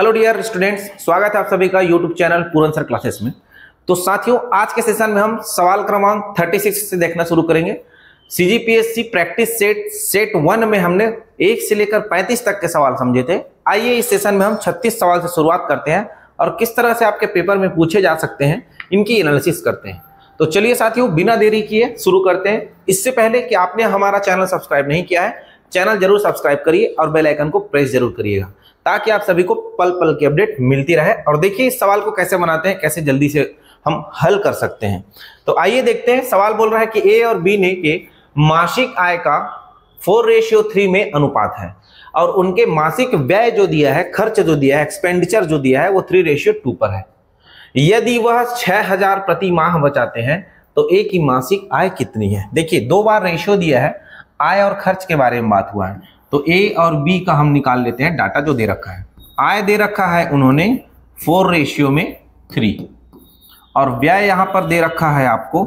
Hello dear students, स्वागत है आप सभी का यूट्यूब चैनल पूरन सर क्लासेस में। तो साथियों, आज के सेशन में हम सवाल क्रमांक 36 से देखना शुरू करेंगे। सीजीपीएससी प्रैक्टिस सेट 1 में हमने 1 से लेकर 35 तक के सवाल समझे थे। आइए इस सेशन में हम 36 सवाल से शुरुआत करते हैं और किस तरह से आपके पेपर में पूछे जा सकते हैं इनकी एनालिसिस करते हैं। तो चलिए साथियों, बिना देरी किए शुरू करते हैं। इससे पहले कि आपने हमारा चैनल सब्सक्राइब नहीं किया है, चैनल जरूर सब्सक्राइब करिए और बेल आइकन को प्रेस जरूर करिएगा ताकि आप सभी को पल पल की अपडेट मिलती रहे। और देखिए इस सवाल को कैसे बनाते हैं, कैसे जल्दी से हम हल कर सकते हैं। तो आइए देखते हैं। सवाल बोल रहा है कि ए और बी ने के मासिक आय का 4:3 में अनुपात है और उनके मासिक व्यय जो दिया है, खर्च जो दिया है, एक्सपेंडिचर जो दिया है वो 3:2 पर है। यदि वह 6,000 प्रति माह बचाते हैं तो ए की मासिक आय कितनी है। देखिए 2 बार रेशियो दिया है, आय और खर्च के बारे में बात हुआ है। तो ए और बी का हम निकाल लेते हैं डाटा जो दे रखा है। आय दे रखा है उन्होंने 4:3 और व्यय यहां पर दे रखा है आपको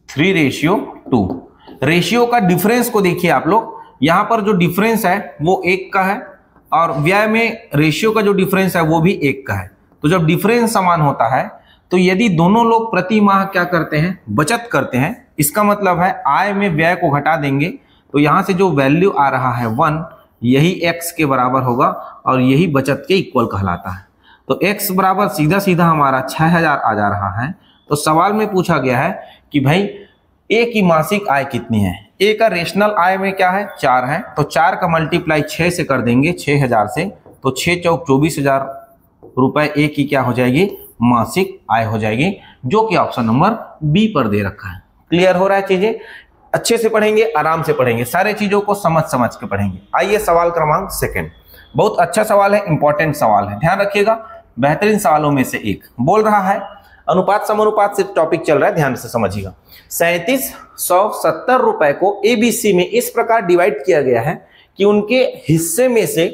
3:2। रेशियो का डिफरेंस को देखिए आप लोग, यहां पर जो डिफरेंस है वो 1 का है और व्यय में रेशियो का जो डिफरेंस है वो भी 1 का है। तो जब डिफरेंस समान होता है तो यदि दोनों लोग प्रति माह क्या करते हैं, बचत करते हैं, इसका मतलब है आय में व्यय को घटा देंगे तो यहां से जो वैल्यू आ रहा है 1, यही x के बराबर होगा और यही बचत के इक्वल कहलाता है। तो x बराबर सीधा सीधा हमारा 6,000 आ जा रहा है। तो सवाल में पूछा गया है कि भाई a की मासिक आय कितनी है। a का रेशनल आय में क्या है, 4 है, तो 4 का मल्टीप्लाई 6 से कर देंगे, 6,000 से, तो 6 चौक 24,000 रुपए a की क्या हो जाएगी, मासिक आय हो जाएगी, जो कि ऑप्शन नंबर बी पर दे रखा है। क्लियर हो रहा है चीजें? अच्छे से पढ़ेंगे, आराम से पढ़ेंगे, सारे चीजों को समझ समझ के पढ़ेंगे। आइए सवाल क्रमांक 2, बहुत अच्छा सवाल है, इंपॉर्टेंट सवाल है, ध्यान रखिएगा, बेहतरीन सवालों में से एक। बोल रहा है अनुपात समानुपात से टॉपिक चल रहा है, ध्यान से समझिएगा। 3770 रुपए को एबीसी में इस प्रकार डिवाइड किया गया है कि उनके हिस्से में से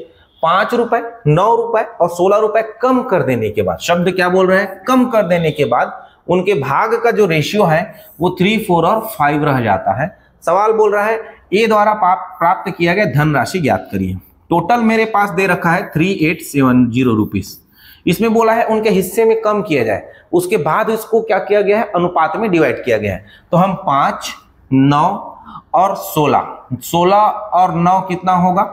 5 रुपए, 9 रुपए और 16 रुपए कम कर देने के बाद, शब्द क्या बोल रहे हैं, कम कर देने के बाद उनके भाग का जो रेशियो है वो 3, 4 और 5 रह जाता है। सवाल बोल रहा है ए द्वारा प्राप्त किया गया धनराशि ज्ञात करिए। टोटल मेरे पास दे रखा है 3870 रुपीस। इसमें बोला है उनके हिस्से में कम किया जाए, उसके बाद इसको क्या किया गया है, अनुपात में डिवाइड किया गया है। तो हम 5, 9 और 16 और 9 कितना होगा,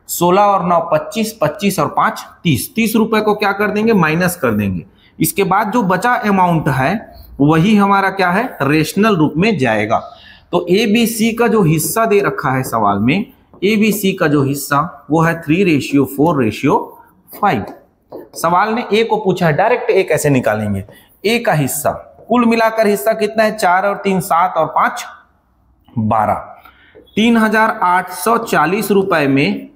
16 और 9 25, 25 और 5 30 रुपए को क्या कर देंगे, माइनस कर देंगे। इसके बाद जो बचा अमाउंट है वही हमारा क्या है, रेशनल रूप में जाएगा। तो एबीसी का जो हिस्सा दे रखा है सवाल में, एबीसी का जो हिस्सा वो है 3:4:5। सवाल ने ए को पूछा है, डायरेक्ट ए कैसे निकालेंगे। ए का हिस्सा, कुल मिलाकर हिस्सा कितना है, 4 और 3 7 और 5 12। 3,840 रुपए में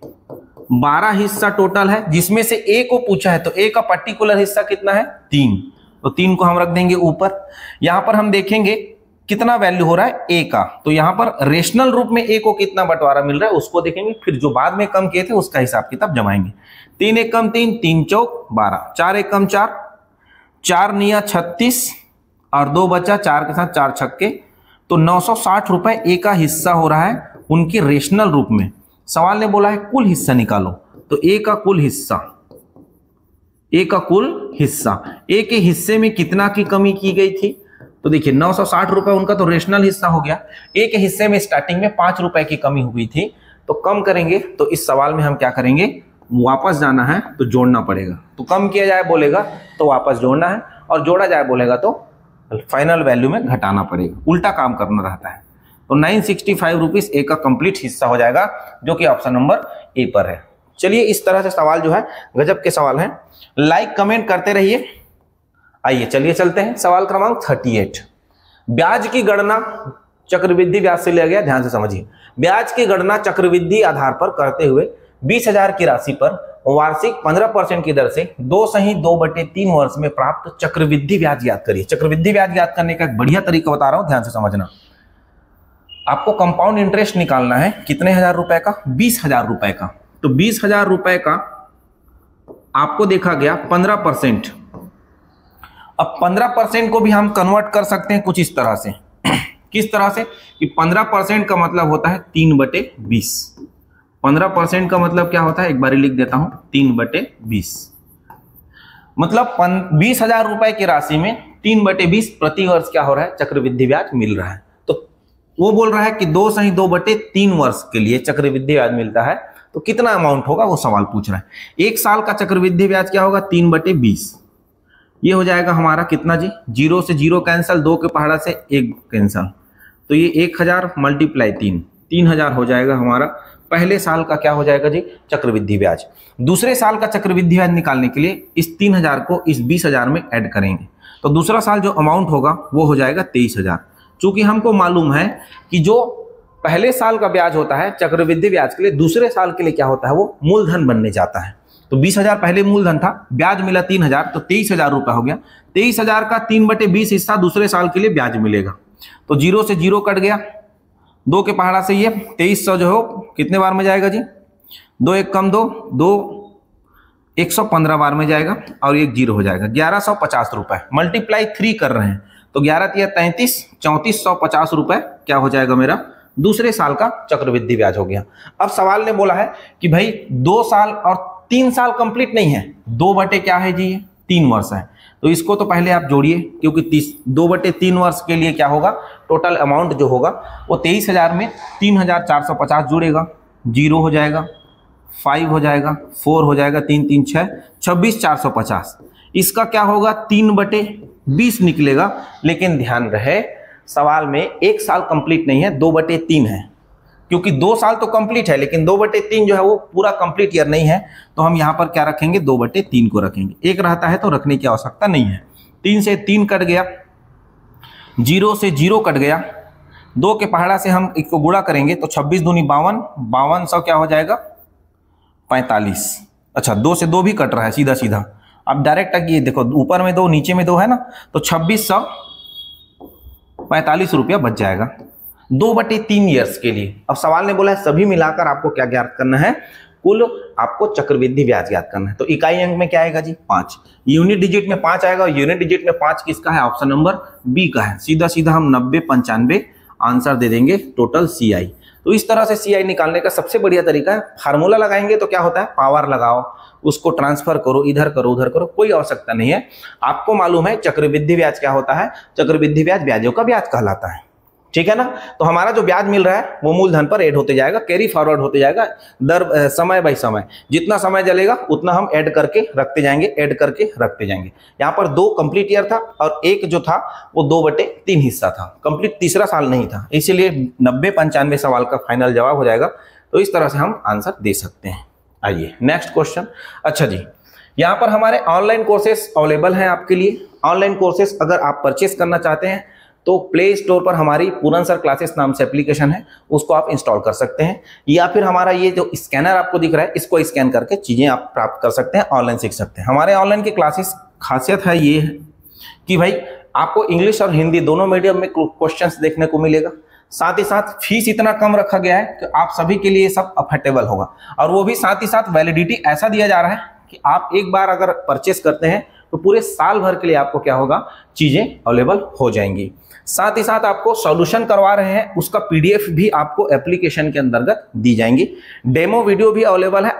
12 हिस्सा टोटल है, जिसमें से ए को पूछा है तो ए का पर्टिकुलर हिस्सा कितना है, 3। तो 3 को हम रख देंगे ऊपर। यहां पर हम देखेंगे कितना वैल्यू हो रहा है ए का, तो यहां पर रेशनल रूप में ए को कितना बंटवारा मिल रहा है उसको देखेंगे, फिर जो बाद में कम किए थे उसका हिसाब किताब जमाएंगे। 3 1 कम 3, 3 चौक 12, 4 1 कम 4, 4 निया 36 और 2 बचा, 4 के साथ 4 छक्के, तो 960 रुपए ए का हिस्सा हो रहा है उनके रेशनल रूप में। सवाल ने बोला है कुल हिस्सा निकालो, तो ए का कुल हिस्सा, ए का कुल हिस्सा, ए के हिस्से में कितना की कमी की गई थी, तो देखिए 960 रुपए उनका तो रेशनल हिस्सा हो गया। ए के हिस्से में स्टार्टिंग में 5 रुपए की कमी हुई थी, तो कम करेंगे तो इस सवाल में हम क्या करेंगे, वापस जाना है तो जोड़ना पड़ेगा। तो कम किया जाए बोलेगा तो वापस जोड़ना है और जोड़ा जाए बोलेगा तो फाइनल वैल्यू में घटाना पड़ेगा, उल्टा काम करना रहता है। तो 965 रुपीस ए का कंप्लीट हिस्सा हो जाएगा, जो कि ऑप्शन नंबर ए पर है। चलिए इस तरह से सवाल जो है गजब के सवाल हैं, लाइक कमेंट करते रहिए। आइए चलिए चलते हैं सवाल क्रमांक 38। ब्याज की गणना चक्रवृद्धि ब्याज से लिया गया, ध्यान से समझिए। ब्याज की गणना चक्रवृद्धि आधार पर करते हुए 20,000 की राशि पर वार्षिक 15% की दर से 2/3 वर्ष में प्राप्त चक्रवृद्धि ब्याज ज्ञात करिए। चक्रवृद्धि ब्याज ज्ञात करने का एक बढ़िया तरीका बता रहा हूं, ध्यान से समझना। आपको कंपाउंड इंटरेस्ट निकालना है, कितने हजार रुपए का, 20,000 रुपए का। तो 20,000 रुपए का आपको देखा गया 15%। अब 15% को भी हम कन्वर्ट कर सकते हैं कुछ इस तरह से। किस तरह से कि 15% का मतलब होता है 3/20। 15% का मतलब क्या होता है, एक बार लिख देता हूं, 3/20। मतलब 20,000 रुपए की राशि में 3/20 प्रति वर्ष क्या हो रहा है, चक्रवृद्धि ब्याज मिल रहा है। तो वो बोल रहा है कि 2/3 वर्ष के लिए चक्रवृद्धि ब्याज मिलता है, तो कितना अमाउंट होगा वो सवाल पूछ रहा है। एक साल का चक्रवृद्धि ब्याज क्या होगा, 3/20। ये हो जाएगा हमारा कितना जी, 0 से 0 कैंसल, 2 के पहाड़ा से 1 कैंसल, तो ये 1000 मल्टीप्लाई 3,000 हो जाएगा हमारा पहले साल का क्या हो जाएगा जी, चक्रवृद्धि ब्याज। दूसरे साल का चक्रवृद्धि ब्याज निकालने के लिए इस 3,000 को इस 20,000 में ऐड करेंगे, तो दूसरा साल जो अमाउंट होगा वो हो जाएगा 23,000। चूंकि हमको मालूम है कि जो पहले साल का ब्याज होता है चक्रवृद्धि ब्याज के लिए, दूसरे साल के लिए क्या होता है, वो मूलधन बनने जाता है। तो 20,000 पहले मूलधन था, ब्याज मिला 3,000, तो 23,000 रुपए हो गया। 23,000 का 3/20 हिस्सा दूसरे साल के लिए ब्याज मिलेगा, तो 0 से 0 कट गया, 2 के पहाड़ा से ये 2300 जो हो कितने बार में जाएगा जी, 2 1 कम 2 115 बार में जाएगा, और एक 0 हो जाएगा, 1150 रुपए। मल्टीप्लाई 3 कर रहे हैं, तो 11 × 33 3450 रुपए क्या हो जाएगा मेरा, दूसरे साल का चक्रवृद्धि ब्याज हो गया। अब सवाल ने बोला है कि भाई 2 साल और 3 साल कंप्लीट नहीं है, 2 क्या है जी, 3 वर्ष है, तो इसको तो पहले आप जोड़िए, क्योंकि 2/3 वर्ष के लिए क्या होगा, टोटल अमाउंट जो होगा वो 23,000 में 3,450 जुड़ेगा, 0 हो जाएगा, 5 हो जाएगा, 4 हो जाएगा, 3 3 6 26,450। इसका क्या होगा, 3/20 निकलेगा। लेकिन ध्यान रहे सवाल में 1 साल कंप्लीट नहीं है, 2/3 है, क्योंकि 2 साल तो कंप्लीट है, लेकिन 2/3 जो है वो पूरा कंप्लीट ईयर नहीं है, तो हम यहाँ पर क्या रखेंगे, 2/3 को रखेंगे। 1 रहता है तो रखने की आवश्यकता नहीं है। 3 से 3 कट गया, 0 से 0 कट गया, 2 के पहाड़ा से हम इसको गुणा करेंगे तो 26 दूनी 52, 5200 क्या हो जाएगा, 45। अच्छा, 2 से 2 भी कट रहा है सीधा सीधा। अब डायरेक्ट ये देखो, ऊपर में 2 नीचे में 2 है ना, तो 2645 रुपया बच जाएगा 2/3 ईयर्स के लिए। अब सवाल ने बोला है सभी मिलाकर आपको क्या ज्ञात करना है, कुल आपको चक्रवृद्धि ब्याज ज्ञात करना है। तो इकाई अंक में क्या आएगा जी, 5। यूनिट डिजिट में 5 आएगा, और यूनिट डिजिट में 5 किसका है, ऑप्शन नंबर बी का है। सीधा सीधा हम 90 95 आंसर दे देंगे टोटल CI। तो इस तरह से CI निकालने का सबसे बढ़िया तरीका है, फार्मूला लगाएंगे तो क्या होता है, पावर लगाओ, उसको ट्रांसफर करो, इधर करो उधर करो, कोई आवश्यकता नहीं है। आपको मालूम है चक्रवृद्धि ब्याज क्या होता है, चक्रवृद्धि ब्याज ब्याजों का ब्याज कहलाता है, ठीक है ना। तो हमारा जो ब्याज मिल रहा है वो मूलधन पर ऐड होते जाएगा, कैरी फॉरवर्ड होते जाएगा, दर समय बाय समय, जितना समय चलेगा उतना हम ऐड करके रखते जाएंगे, ऐड करके रखते जाएंगे। यहाँ पर 2 कंप्लीट ईयर था और 1 जो था वो 2/3 हिस्सा था, कंप्लीट तीसरा साल नहीं था, इसीलिए 90 95 सवाल का फाइनल जवाब हो जाएगा। तो इस तरह से हम आंसर दे सकते हैं। आइए नेक्स्ट क्वेश्चन। अच्छा जी, यहाँ पर हमारे ऑनलाइन कोर्सेस अवेलेबल हैं आपके लिए। ऑनलाइन कोर्सेस अगर आप परचेस करना चाहते हैं तो प्ले स्टोर पर हमारी पूरन सर क्लासेस नाम से एप्लीकेशन है, उसको आप इंस्टॉल कर सकते हैं, या फिर हमारा ये जो स्कैनर आपको दिख रहा है इसको स्कैन करके चीजें आप प्राप्त कर सकते हैं, ऑनलाइन सीख सकते हैं। हमारे ऑनलाइन की क्लासेस खासियत है ये है कि भाई आपको इंग्लिश और हिंदी दोनों मीडियम में क्वेश्चंस देखने को मिलेगा। साथ ही साथ फीस इतना कम रखा गया है कि आप सभी के लिए सब अफोर्डेबल होगा, और वो भी साथ ही साथ वैलिडिटी ऐसा दिया जा रहा है कि आप एक बार अगर परचेस करते हैं तो पूरे साल भर के लिए आपको क्या होगा, चीजें अवेलेबल हो जाएंगी। साथ ही साथ आपको सॉल्यूशन करवा रहे हैं, उसका PDF भी आपको एप्लीकेशन के अंतर्गत दी जाएंगी। डेमो वीडियो भी अवेलेबल है,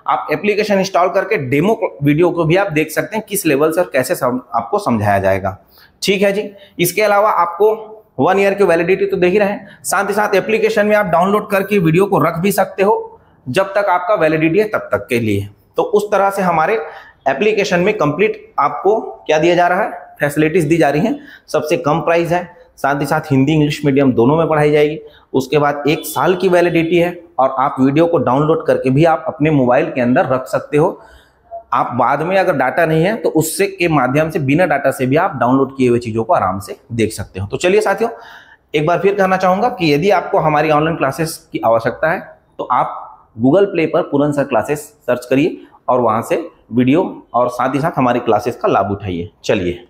आप एप्लीकेशन इंस्टॉल करके डेमो वीडियो को भी आप देख सकते हैं, किस लेवल से और कैसे आपको समझाया जाएगा, ठीक है जी। इसके अलावा आपको 1 ईयर की वैलिडिटी तो दे ही रहे हैं, साथ ही साथ एप्लीकेशन में आप डाउनलोड करके वीडियो को रख भी सकते हो जब तक आपका वैलिडिटी है तब तक के लिए। तो उस तरह से हमारे एप्लीकेशन में कंप्लीट आपको क्या दिया जा रहा है, फैसिलिटीज दी जा रही हैं। सबसे कम प्राइस है, साथ ही साथ हिंदी इंग्लिश मीडियम दोनों में पढ़ाई जाएगी। उसके बाद 1 साल की वैलिडिटी है, और आप वीडियो को डाउनलोड करके भी आप अपने मोबाइल के अंदर रख सकते हो। आप बाद में अगर डाटा नहीं है तो उससे के माध्यम से, बिना डाटा से भी आप डाउनलोड किए हुए चीजों को आराम से देख सकते हो। तो चलिए साथियों, एक बार फिर कहना चाहूंगा कि यदि आपको हमारी ऑनलाइन क्लासेस की आवश्यकता है तो आप गूगल प्ले पर पूरन सर क्लासेस सर्च करिए और वहां से वीडियो और साथ ही साथ हमारी क्लासेस का लाभ उठाइए। चलिए,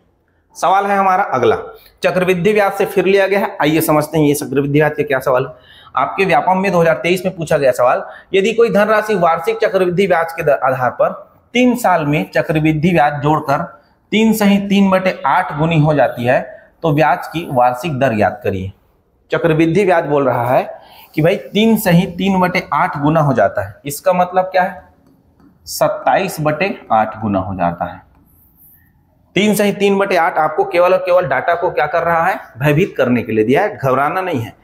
सवाल है हमारा अगला, चक्रवृद्धि ब्याज से फिर लिया गया है। आइए समझते हैं ये चक्रवृद्धि ब्याज के क्या सवाल है। आपके व्यापम में 2023 में पूछा गया सवाल, यदि कोई धनराशि वार्षिक चक्रवृद्धि ब्याज के आधार पर 3 साल में चक्रवृद्धि ब्याज जोड़कर 3 सही 3/8 गुनी हो जाती है तो ब्याज की वार्षिक दर ज्ञात करिए। चक्रवृद्धि ब्याज बोल रहा है कि भाई 3 से ही 3/8 गुना हो जाता है। इसका मतलब क्या है? 27/8 गुना हो जाता है। 3 से ही 3/8 आपको केवल और केवल डाटा को क्या कर रहा है? भयभीत करने के लिए दिया है, घबराना नहीं है।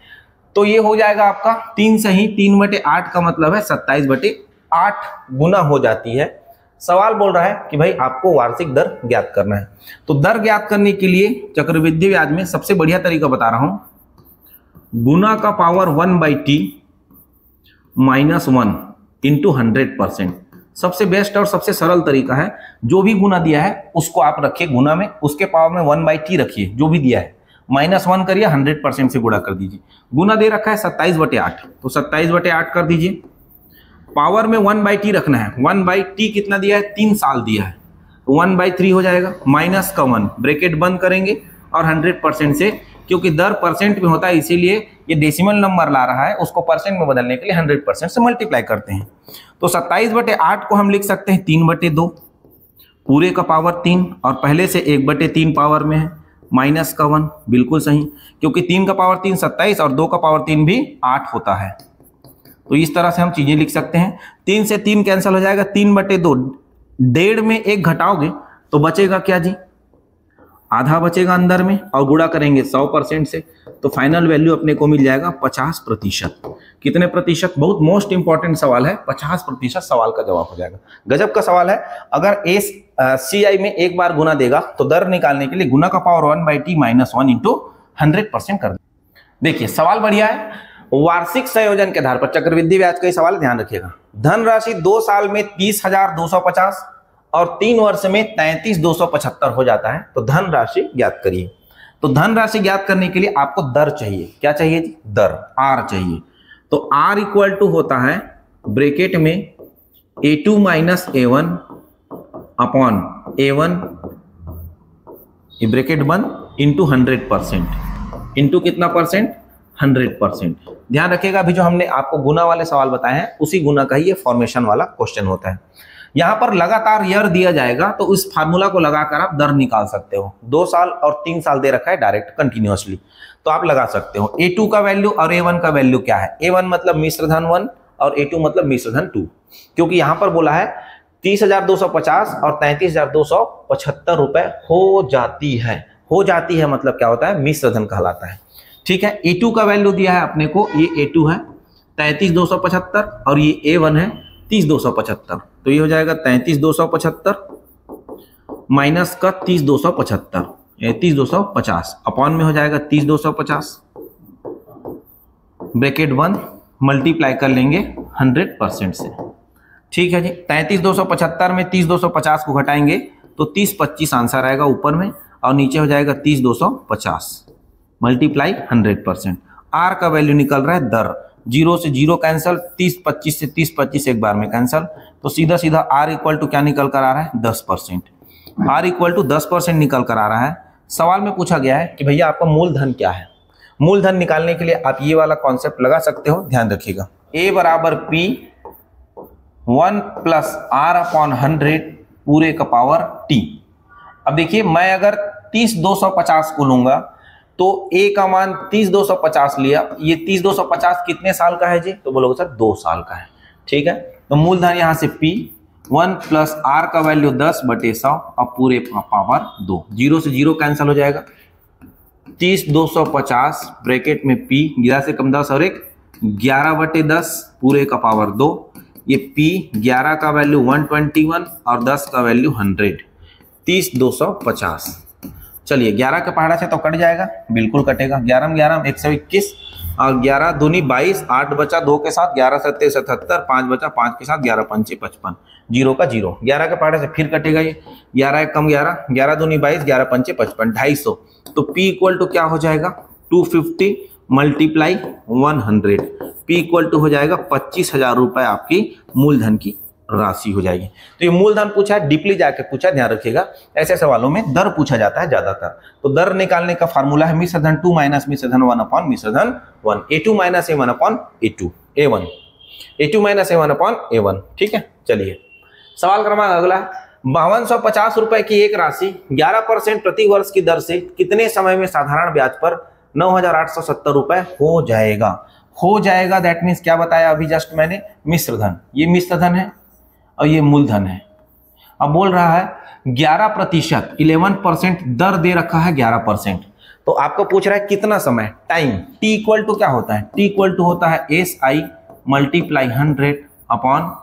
तो ये हो जाएगा आपका 3 से ही 3/8 का मतलब है 27/8 गुना हो जाती है। सवाल बोल रहा है कि भाई आपको वार्षिक दर ज्ञात करना है। तो दर ज्ञात करने के लिए चक्रवृद्धि ब्याज में सबसे बढ़िया तरीका बता रहा हूं, गुना का पावर 1/t -1 × 100%। सबसे बेस्ट और सबसे सरल तरीका है। जो भी गुना दिया है उसको आप रखिए गुना में, उसके पावर में 1/t रखिए, जो भी दिया है -1 करिए, 100% से गुणा कर दीजिए। गुना दे रखा है 27/8, तो 27/8 कर दीजिए। पावर में 1/t रखना है। 1/t कितना दिया है? 3 साल दिया है, 1/3 हो जाएगा। माइनस का 1, ब्रैकेट बंद करेंगे और 100% से, क्योंकि दर परसेंट में होता है इसीलिए ये डेसिमल नंबर ला रहा है, उसको परसेंट में बदलने के लिए 100% से मल्टीप्लाई करते हैं। तो 27/8 को हम लिख सकते हैं 3/2, पूरे का पावर 3 और पहले से 1/3 पावर में है, माइनस का 1, बिल्कुल सही, क्योंकि 3 का पावर 3 27 और 2 का पावर 3 भी 8 होता है। तो इस तरह से हम चीजें लिख सकते हैं। 3 से 3 कैंसिल हो जाएगा, 3/2, 1.5 में 1 घटाओगे तो बचेगा क्या जी? आधा बचेगा अंदर में, और गुणा करेंगे 100% से, तो फाइनल वैल्यू अपने को मिल जाएगा 50%। कितने प्रतिशत? बहुत मोस्ट इंपॉर्टेंट सवाल है, 50% सवाल का जवाब हो जाएगा। गजब का सवाल है। अगर CI में एक बार गुना देगा तो दर निकालने के लिए गुना का पावर 1/t -1 × 100% कर दे। देखिए सवाल बढ़िया है। वार्षिक संयोजन के आधार पर चक्रवृद्धि ब्याज का सवाल ध्यान रखिएगा। धनराशि 2 साल में 30,250 और 3 वर्ष में 33,275 हो जाता है। तो धनराशि ज्ञात करिए। तो धनराशि ज्ञात करने के लिए आपको दर चाहिए। क्या चाहिए जी? दर, R चाहिए। तो R इक्वल टू होता है ब्रैकेट में A2 - A1 अपॉन A1, ये ब्रैकेट बंद, इंटू 100%। इंटू कितना परसेंट? 100%। ध्यान रखिएगा, अभी जो हमने आपको गुना वाले सवाल बताए हैं उसी गुना का ही ये फॉर्मेशन वाला क्वेश्चन होता है। यहां पर लगातार ईयर दिया जाएगा तो उस फार्मूला को लगाकर आप दर निकाल सकते हो। 2 साल और 3 साल दे रखा है डायरेक्ट कंटिन्यूअसली, तो आप लगा सकते हो। A2 का वैल्यू और A1 का वैल्यू क्या है? A1 मतलब मिश्र धन 1 और A2 मतलब मिश्र धन 2, क्योंकि यहां पर बोला है 30,250 और 33,275 रुपए हो जाती है। हो जाती है मतलब क्या होता है? मिश्र धन कहलाता है। ठीक है, A2 का वैल्यू दिया है अपने को, ये A2 है 33,275 और ये A1 है 30,275। तो ये हो जाएगा 33,275 माइनस का 30,275, 30,250 अपॉन में हो जाएगा 30,250, ब्रैकेट बंद, मल्टीप्लाई कर लेंगे 100% से। ठीक है जी, 33,275 में 30,250 को घटाएंगे तो 30,25 आंसर आएगा ऊपर में, और नीचे हो जाएगा 30,250 मल्टीप्लाई 100%। R का वैल्यू निकल रहा है दर, 0 से 0 कैंसल, 30,25 से 30,25 एक बार में कैंसल, तो सीधा सीधा R इक्वल टू क्या निकल कर आ रहा है? 10%। R इक्वल टू 10% निकल कर आ रहा है। सवाल में पूछा गया है कि भैया आपका मूलधन क्या है? मूलधन निकालने के लिए आप ये वाला कॉन्सेप्ट लगा सकते हो, ध्यान रखिएगा। A बराबर P 1 + R/100 पूरे का पावर T। अब देखिए, मैं अगर 30,250 को लूंगा तो A का मान 30,250 लिया, ये 30,250 कितने साल का है जी? तो बोलोगे सर 2 साल का है। ठीक है, तो मूलधन यहां से P 1 + R का वैल्यू 10/100 और पूरे पावर 2, 0 से 0 कैंसिल हो जाएगा, 30,250 ब्रैकेट में P 11 से कम 10 और 1 11/10 पूरे का पावर 2, ये P 11 का वैल्यू 121 और 10 का वैल्यू 100, 30,250। चलिए 11 के पहाड़ा से तो कट जाएगा, बिल्कुल कटेगा। 11 में 11 121 और 11 दूनी 22, 8 बचा 2 के साथ, 11 सत्ते 77, 5 बचा 5 के साथ, 11 पंचे 55, 0 का 0। 11 के पहाड़े से फिर कटेगा ये, 11 1 कम 11, 11 दूनी 22, 11 पंचे 55, 250। तो P इक्वल टू क्या हो जाएगा? 250 मल्टीप्लाई 100, P इक्वल टू हो जाएगा 25,000 रुपए आपकी मूलधन की राशि हो जाएगी। तो ये मूलधन पूछा है, डीपली जाके पूछा, ध्यान रखिएगा। ऐसे सवालों में दर पूछा जाता है ज्यादातर। तो दर निकालने का फार्मूला है मिश्र धन 2 - मिश्र धन 1 अपॉन मिश्र धन 1, A2 - A1 upon A2, A1, A2 - A1 upon A1। ठीक है, चलिए सवाल क्रमांक अगला, 5250 रुपए की एक राशि 11% प्रति वर्ष की दर से कितने समय में साधारण ब्याज पर 9,870 रुपए हो जाएगा। हो जाएगा दैट मीन्स क्या बताया अभी जस्ट मैंने, मिश्र धन, ये मिश्र धन है और ये मूलधन है। अब बोल रहा है 11%, 11% दर दे रखा है 11%। तो आपको पूछ रहा है कितना समय, टाइम, t इक्वल टू क्या होता है, t इक्वल टू होता है SI multiply 100 upon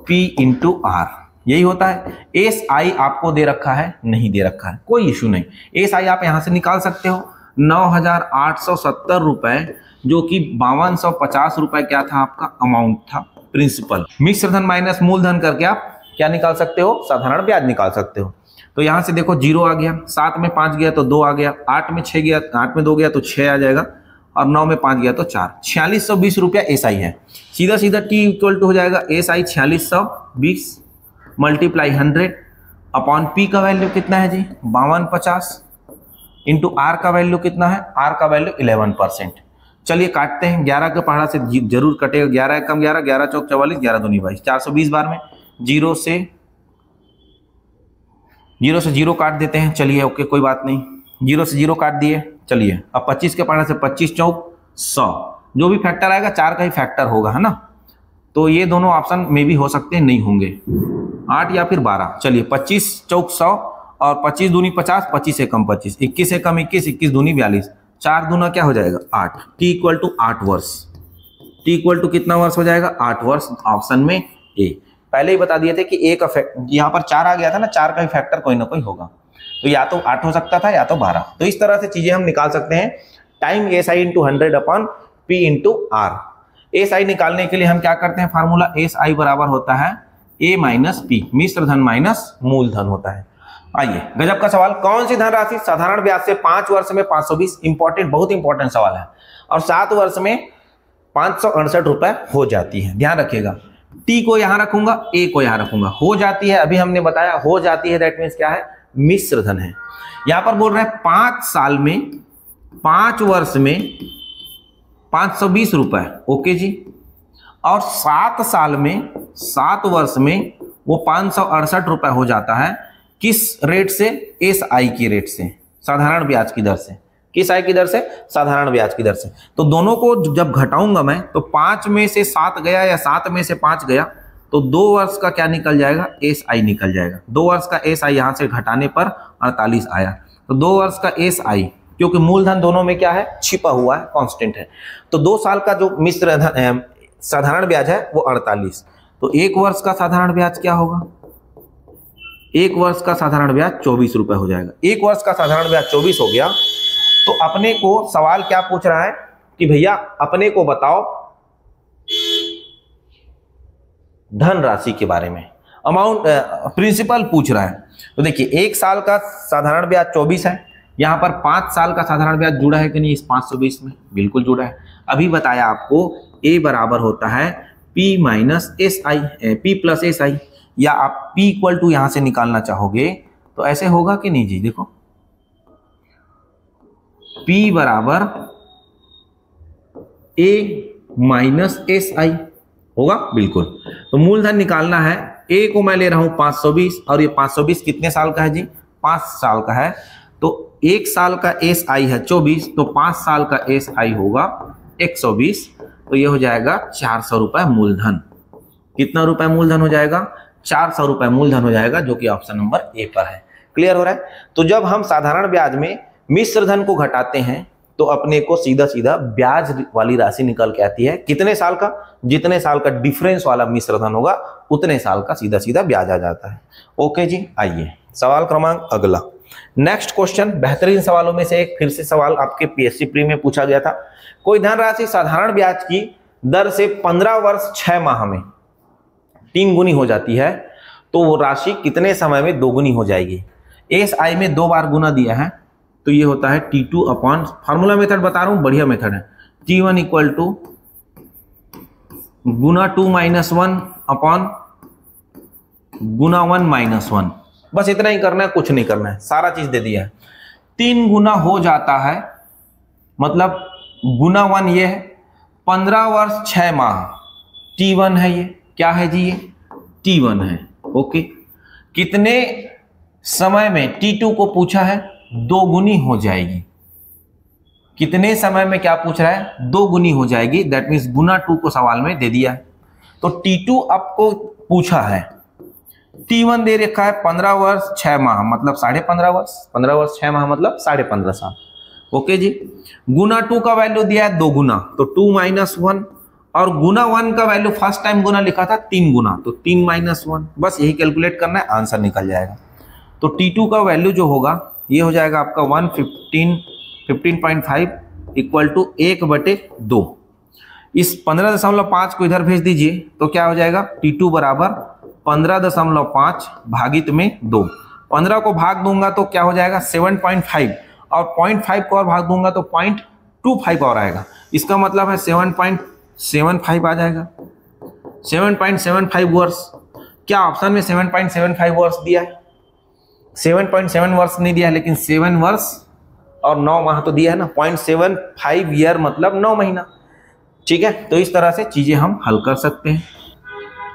P into R, यही होता है। SI आपको दे रखा है, नहीं दे रखा है, कोई इशू नहीं। SI आप यहां से निकाल सकते हो, 9,870 रुपए, जो कि 5250 रुपए क्या था आपका अमाउंट था, प्रिंसिपल। मिश्र धन माइनस मूलधन करके आप क्या निकाल सकते हो, साधारण ब्याज निकाल सकते हो। तो यहां से देखो 0 आ गया, 7 में 5 गया तो 2 आ गया, 8 में 6 गया, 8 में 2 गया तो 6 आ जाएगा, और 9 में 5 गया तो 4। 4620 रुपया SI है। सीधा सीधा t इक्वल टू हो जाएगा SI 4620 मल्टीप्लाई 100 अपॉन P का वैल्यू कितना है जी 5250 इंटू R का वैल्यू कितना है, R का वैल्यू 11%। चलिए काटते हैं, 11 के पहाड़ा से जरूर कटेगा, 11 कम 11, 11 चौक 44, 11 दूनी 22, 420 बार में 0 से 0 काट देते हैं। चलिए ओके कोई बात नहीं, 0 से 0 काट दिए। चलिए अब 25 के पहाड़ा से 25 चौक 100, जो भी फैक्टर आएगा 4 का ही फैक्टर होगा, है ना। तो ये दोनों ऑप्शन में भी हो सकते हैं, नहीं होंगे, 8 या फिर 12। चलिए 25 चौक 100 और 25 दूनी 50, 25 से कम 25, 21 से कम 21, 21 दूनी 42, 4 दूना क्या हो जाएगा 8। t इक्वल टू 8 वर्ष, t इक्वल टू कितना वर्ष हो जाएगा 8 वर्ष, ऑप्शन में ए। पहले ही बता दिए थे कि एक यहाँ पर 4 आ गया था ना, 4 का ही फैक्टर कोई ना कोई होगा, तो या तो 8 हो सकता था या तो 12। तो इस तरह से चीजें हम निकाल सकते हैं। Time SI into 100 upon P into R। SI निकालने के लिए हम क्या करते हैं, फार्मूला SI बराबर होता है A माइनस P, मिश्र धन माइनस मूलधन होता है। आइए गजब का सवाल, कौन सी धनराशि साधारण ब्याज से 5 वर्ष में 520, इंपॉर्टेंट, बहुत इंपॉर्टेंट सवाल है, और 7 वर्ष में 568 रुपए हो जाती है। ध्यान रखिएगा, T को यहां रखूंगा, A को यहां रखूंगा। हो जाती है, अभी हमने बताया हो जाती है, दैट मीन्स क्या है, मिश्र धन है। यहां पर बोल रहे हैं 5 साल में, 5 वर्ष में 520 रुपए, ओके जी, और 7 साल में, 7 वर्ष में वो 568 रुपए हो जाता है। किस रेट से, SI की रेट से, साधारण ब्याज की दर से। किस आय की दर से, साधारण ब्याज की दर से। तो दोनों को जब घटाऊंगा मैं, तो 5 में से 7 गया या 7 में से 5 गया, तो 2 वर्ष का क्या निकल जाएगा, SI निकल जाएगा। 2 वर्ष का SI यहां से घटाने पर 48 आया। तो 2 वर्ष का SI, क्योंकि मूलधन दोनों में क्या है, छिपा हुआ है, कांस्टेंट है। तो 2 साल का जो मिश्र साधारण ब्याज है वो 48। तो 1 वर्ष का साधारण ब्याज क्या होगा, 1 वर्ष का साधारण ब्याज 24 रुपए हो जाएगा। 1 वर्ष का साधारण ब्याज 24 हो गया। तो अपने को सवाल क्या पूछ रहा है कि भैया अपने को बताओ धन राशि के बारे में, अमाउंट, प्रिंसिपल पूछ रहा है। तो देखिए 1 साल का साधारण ब्याज 24 है, यहां पर 5 साल का साधारण ब्याज जुड़ा है कि नहीं इस 520 में, बिल्कुल जुड़ा है। अभी बताया आपको A बराबर होता है P minus SI, P plus SI, या आप P इक्वल टू यहां से निकालना चाहोगे तो ऐसे होगा कि नहीं जी, देखो P बराबर A माइनस SI होगा, बिल्कुल। तो मूलधन निकालना है, A को मैं ले रहा हूं 520, और ये 520 कितने साल का है जी, 5 साल का है। तो 1 साल का SI है 24, तो 5 साल का SI होगा 120, तो ये हो जाएगा 400 रुपए मूलधन। कितना रुपए मूलधन हो जाएगा, 400 रुपए मूलधन हो जाएगा, जो कि ऑप्शन नंबर ए पर है। क्लियर हो रहा है। तो जब हम साधारण ब्याज में मिश्र धन को घटाते हैं तो अपने को सीधा सीधा ब्याज वाली राशि निकल के आती है। कितने साल का, जितने साल का डिफरेंस वाला मिश्र धन होगा उतने साल का सीधा सीधा ब्याज आ जाता है। ओके जी, आइए सवाल क्रमांक अगला, नेक्स्ट क्वेश्चन। बेहतरीन सवालों में से एक, फिर से सवाल आपके पीएससी प्री में पूछा गया था। कोई धनराशि साधारण ब्याज की दर से 15 वर्ष 6 माह में 3 गुनी हो जाती है, तो वो राशि कितने समय में 2 गुनी हो जाएगी। SI में 2 बार गुना दिया है, तो ये होता है T2 अपॉन, फार्मूला मेथड बता रहा हूं, बढ़िया मेथड है, T1 इक्वल टू गुना 2 माइनस 1 अपॉन गुना 1 माइनस 1। बस इतना ही करना है, कुछ नहीं करना है, सारा चीज दे दिया है। 3 गुना हो जाता है, मतलब गुना 1 ये है, 15 वर्ष 6 माह, T1 है, ये क्या है जी, ये T1 है। ओके, कितने समय में, T2 को पूछा है, 2 गुनी हो जाएगी। कितने समय में क्या पूछ रहा है, 2 गुनी हो जाएगी, दैट मीन्स गुना 2 को सवाल में दे दिया है। तो T2 आपको पूछा है, T1 दे रखा है 15 वर्ष 6 माह मतलब 15.5 वर्ष, 15 वर्ष 6 माह मतलब 15.5 साल। ओके जी, गुना 2 का वैल्यू दिया है 2 गुना, तो 2 - 1, और गुना 1 का वैल्यू फर्स्ट टाइम गुना लिखा था 3 गुना, तो 3 - 1, बस यही कैलकुलेट करना है, आंसर निकल जाएगा। तो T2 का वैल्यू जो होगा ये हो जाएगा आपका 15.5 इक्वल टू 1/2। इस 15.5 को इधर भेज दीजिए तो क्या हो जाएगा, T2 बराबर 15.5 भागित में 2। 15 को भाग दूंगा तो क्या हो जाएगा 7.5, और 0.5 को और भाग दूंगा तो 0.25 और आएगा। इसका मतलब है 7.75 आ जाएगा, 7.75 वर्ष। क्या ऑप्शन में 7.75 वर्ष दिया है? 7.7 वर्ष नहीं दिया है, लेकिन 7 वर्ष और 9 माह तो दिया है ना। 0.75 ईयर मतलब 9 महीना। ठीक है, तो इस तरह से चीजें हम हल कर सकते हैं।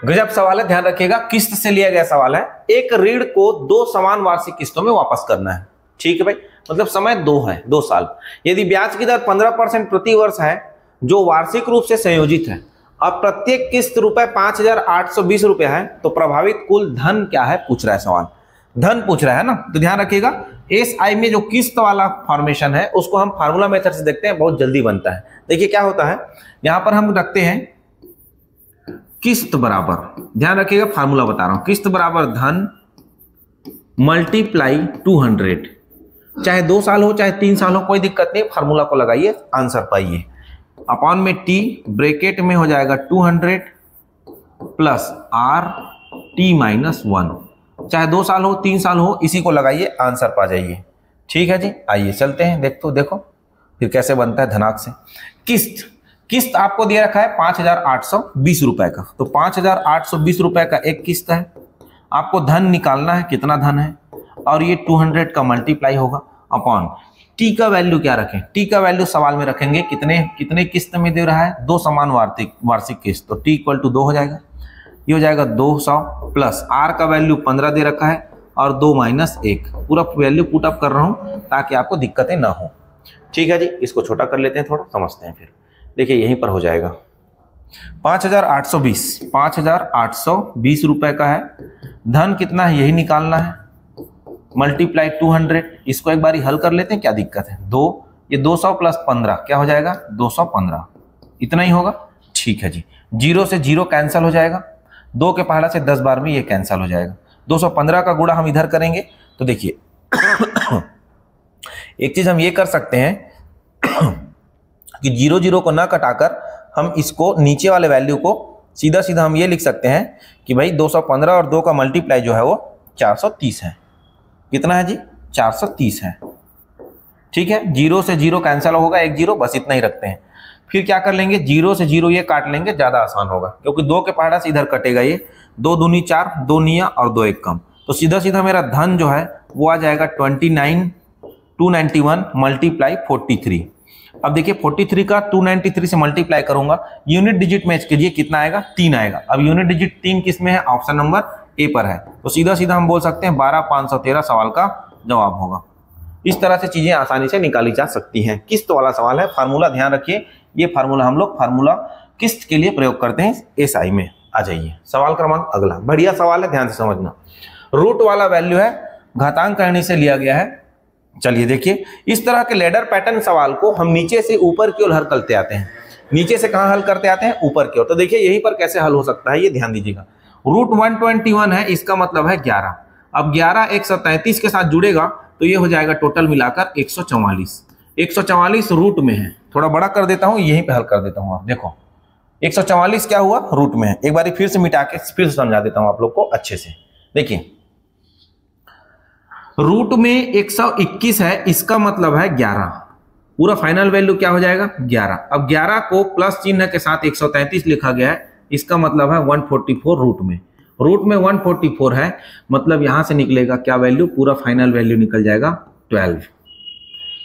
गजब सवाल है, ध्यान रखिएगा, किस्त से लिया गया सवाल है। एक ऋण को 2 समान वार्षिक किस्तों में वापस करना है। ठीक है भाई, मतलब समय 2 है, 2 साल। यदि ब्याज की दर 15% प्रति वर्ष है जो वार्षिक रूप से संयोजित है, अब प्रत्येक किस्त रुपए 5,820 रुपए है, तो प्रभावित कुल धन क्या है पूछ रहा है सवाल। धन पूछ रहा है ना, तो ध्यान रखिएगा SI में जो किस्त वाला फॉर्मेशन है उसको हम फार्मूला मेथड से देखते हैं, बहुत जल्दी बनता है। देखिए क्या होता है, यहां पर हम रखते हैं किस्त बराबर, ध्यान रखिएगा फार्मूला बता रहा हूं, किस्त बराबर धन मल्टीप्लाई 200, चाहे 2 साल हो चाहे 3 साल हो कोई दिक्कत नहीं, फार्मूला को लगाइए आंसर पाइए। अपॉन में T ब्रैकेट में हो जाएगा 200 प्लस RT-1, चाहे 2 साल हो 3 साल हो, इसी को लगाइए आंसर पा जाइए। ठीक है जी, आइए चलते हैं, देखो फिर कैसे बनता है धनाक से। किस्त आपको दिया रखा है 5,820 रुपए का, तो 5,820 रुपए का एक किस्त है। आपको धन निकालना है, कितना धन है, और ये 200 का मल्टीप्लाई होगा अपॉन T का वैल्यू क्या रखें, T का वैल्यू सवाल में रखेंगे कितने किस्त में दे रहा है, 2 समान वार्षिक किस्त, तो T इक्वल टू 2 हो जाएगा। ये हो जाएगा 200 प्लस R का वैल्यू 15 दे रखा है और 2 - 1, पूरा वैल्यू पुट अप कर रहा हूं ताकि आपको दिक्कतें ना हो। ठीक है जी, इसको छोटा कर लेते हैं, थोड़ा समझते हैं फिर। देखिए यहीं पर हो जाएगा 5,820 रुपए का है, धन कितना है यही निकालना है, मल्टीप्लाई 200, इसको एक बार हल कर लेते हैं, क्या दिक्कत है। 2 ये 200 प्लस 15 क्या हो जाएगा 215, इतना ही होगा। ठीक है जी, 0 से 0 कैंसिल हो जाएगा, 2 के पहाड़ा से 10 बार में ये कैंसिल हो जाएगा। 215 का गुणा हम इधर करेंगे तो देखिए एक चीज हम ये कर सकते हैं कि 0 को ना कटाकर हम इसको नीचे वाले वैल्यू को सीधा हम ये लिख सकते हैं कि भाई 215 और 2 का मल्टीप्लाई जो है वो 430 है। कितना है जी 430 है। ठीक है, 0 से 0 कैंसिल होगा, 1 0, बस इतना ही रखते हैं। फिर क्या कर लेंगे, 0 से 0 ये काट लेंगे, ज्यादा आसान होगा क्योंकि 2 के पहाड़ा से इधर कटेगा, ये 2 दूनी 4, 2 निया और 2 1 कम, तो सीधा मेरा धन जो है वो आ जाएगा 29,291 मल्टीप्लाई 43। अब देखिए 43 का 293 से मल्टीप्लाई करूंगा, यूनिट डिजिट मैच कीजिए, कितना आएगा 3 आएगा। अब यूनिट डिजिट 3 किस में है, ऑप्शन नंबर ए पर है, तो सीधा हम बोल सकते हैं 12,513 सवाल का जवाब होगा। इस तरह से चीजें आसानी से निकाली जा सकती हैं। किस्त वाला सवाल है, फार्मूला ध्यान रखिए, ये फार्मूला हम लोग फार्मूला किस्त के लिए प्रयोग करते हैं SI में। आ जाइए सवाल क्रमांक अगला, बढ़िया सवाल है, ध्यान से समझना। रूट वाला वैल्यू है, घातांक करने से लिया गया है। चलिए देखिए, इस तरह के लेडर पैटर्न सवाल को हम नीचे से ऊपर की ओर हल करते आते हैं। नीचे से कहां हल करते आते हैं, ऊपर की ओर। तो देखिए यहीं पर कैसे हल हो सकता है, ये ध्यान दीजिएगा। रूट 121 है, इसका मतलब है 11। अब 11 133 के साथ जुड़ेगा तो ये हो जाएगा टोटल मिलाकर 144। 144 रूट में है, थोड़ा बड़ा कर देता हूं, यहीं पे हल कर देता हूं। आप देखो 144 क्या हुआ, रूट में है। एक बार फिर से मिटा के फिर से समझा देता हूं आप लोग को अच्छे से। देखिए रूट में 121 है, इसका मतलब है 11, पूरा फाइनल वैल्यू क्या हो जाएगा 11। अब 11 को प्लस चिन्ह के साथ 133 लिखा गया है, इसका मतलब है 144 रूट में। रूट में 144 है, मतलब यहां से निकलेगा क्या वैल्यू, पूरा फाइनल वैल्यू निकल जाएगा 12।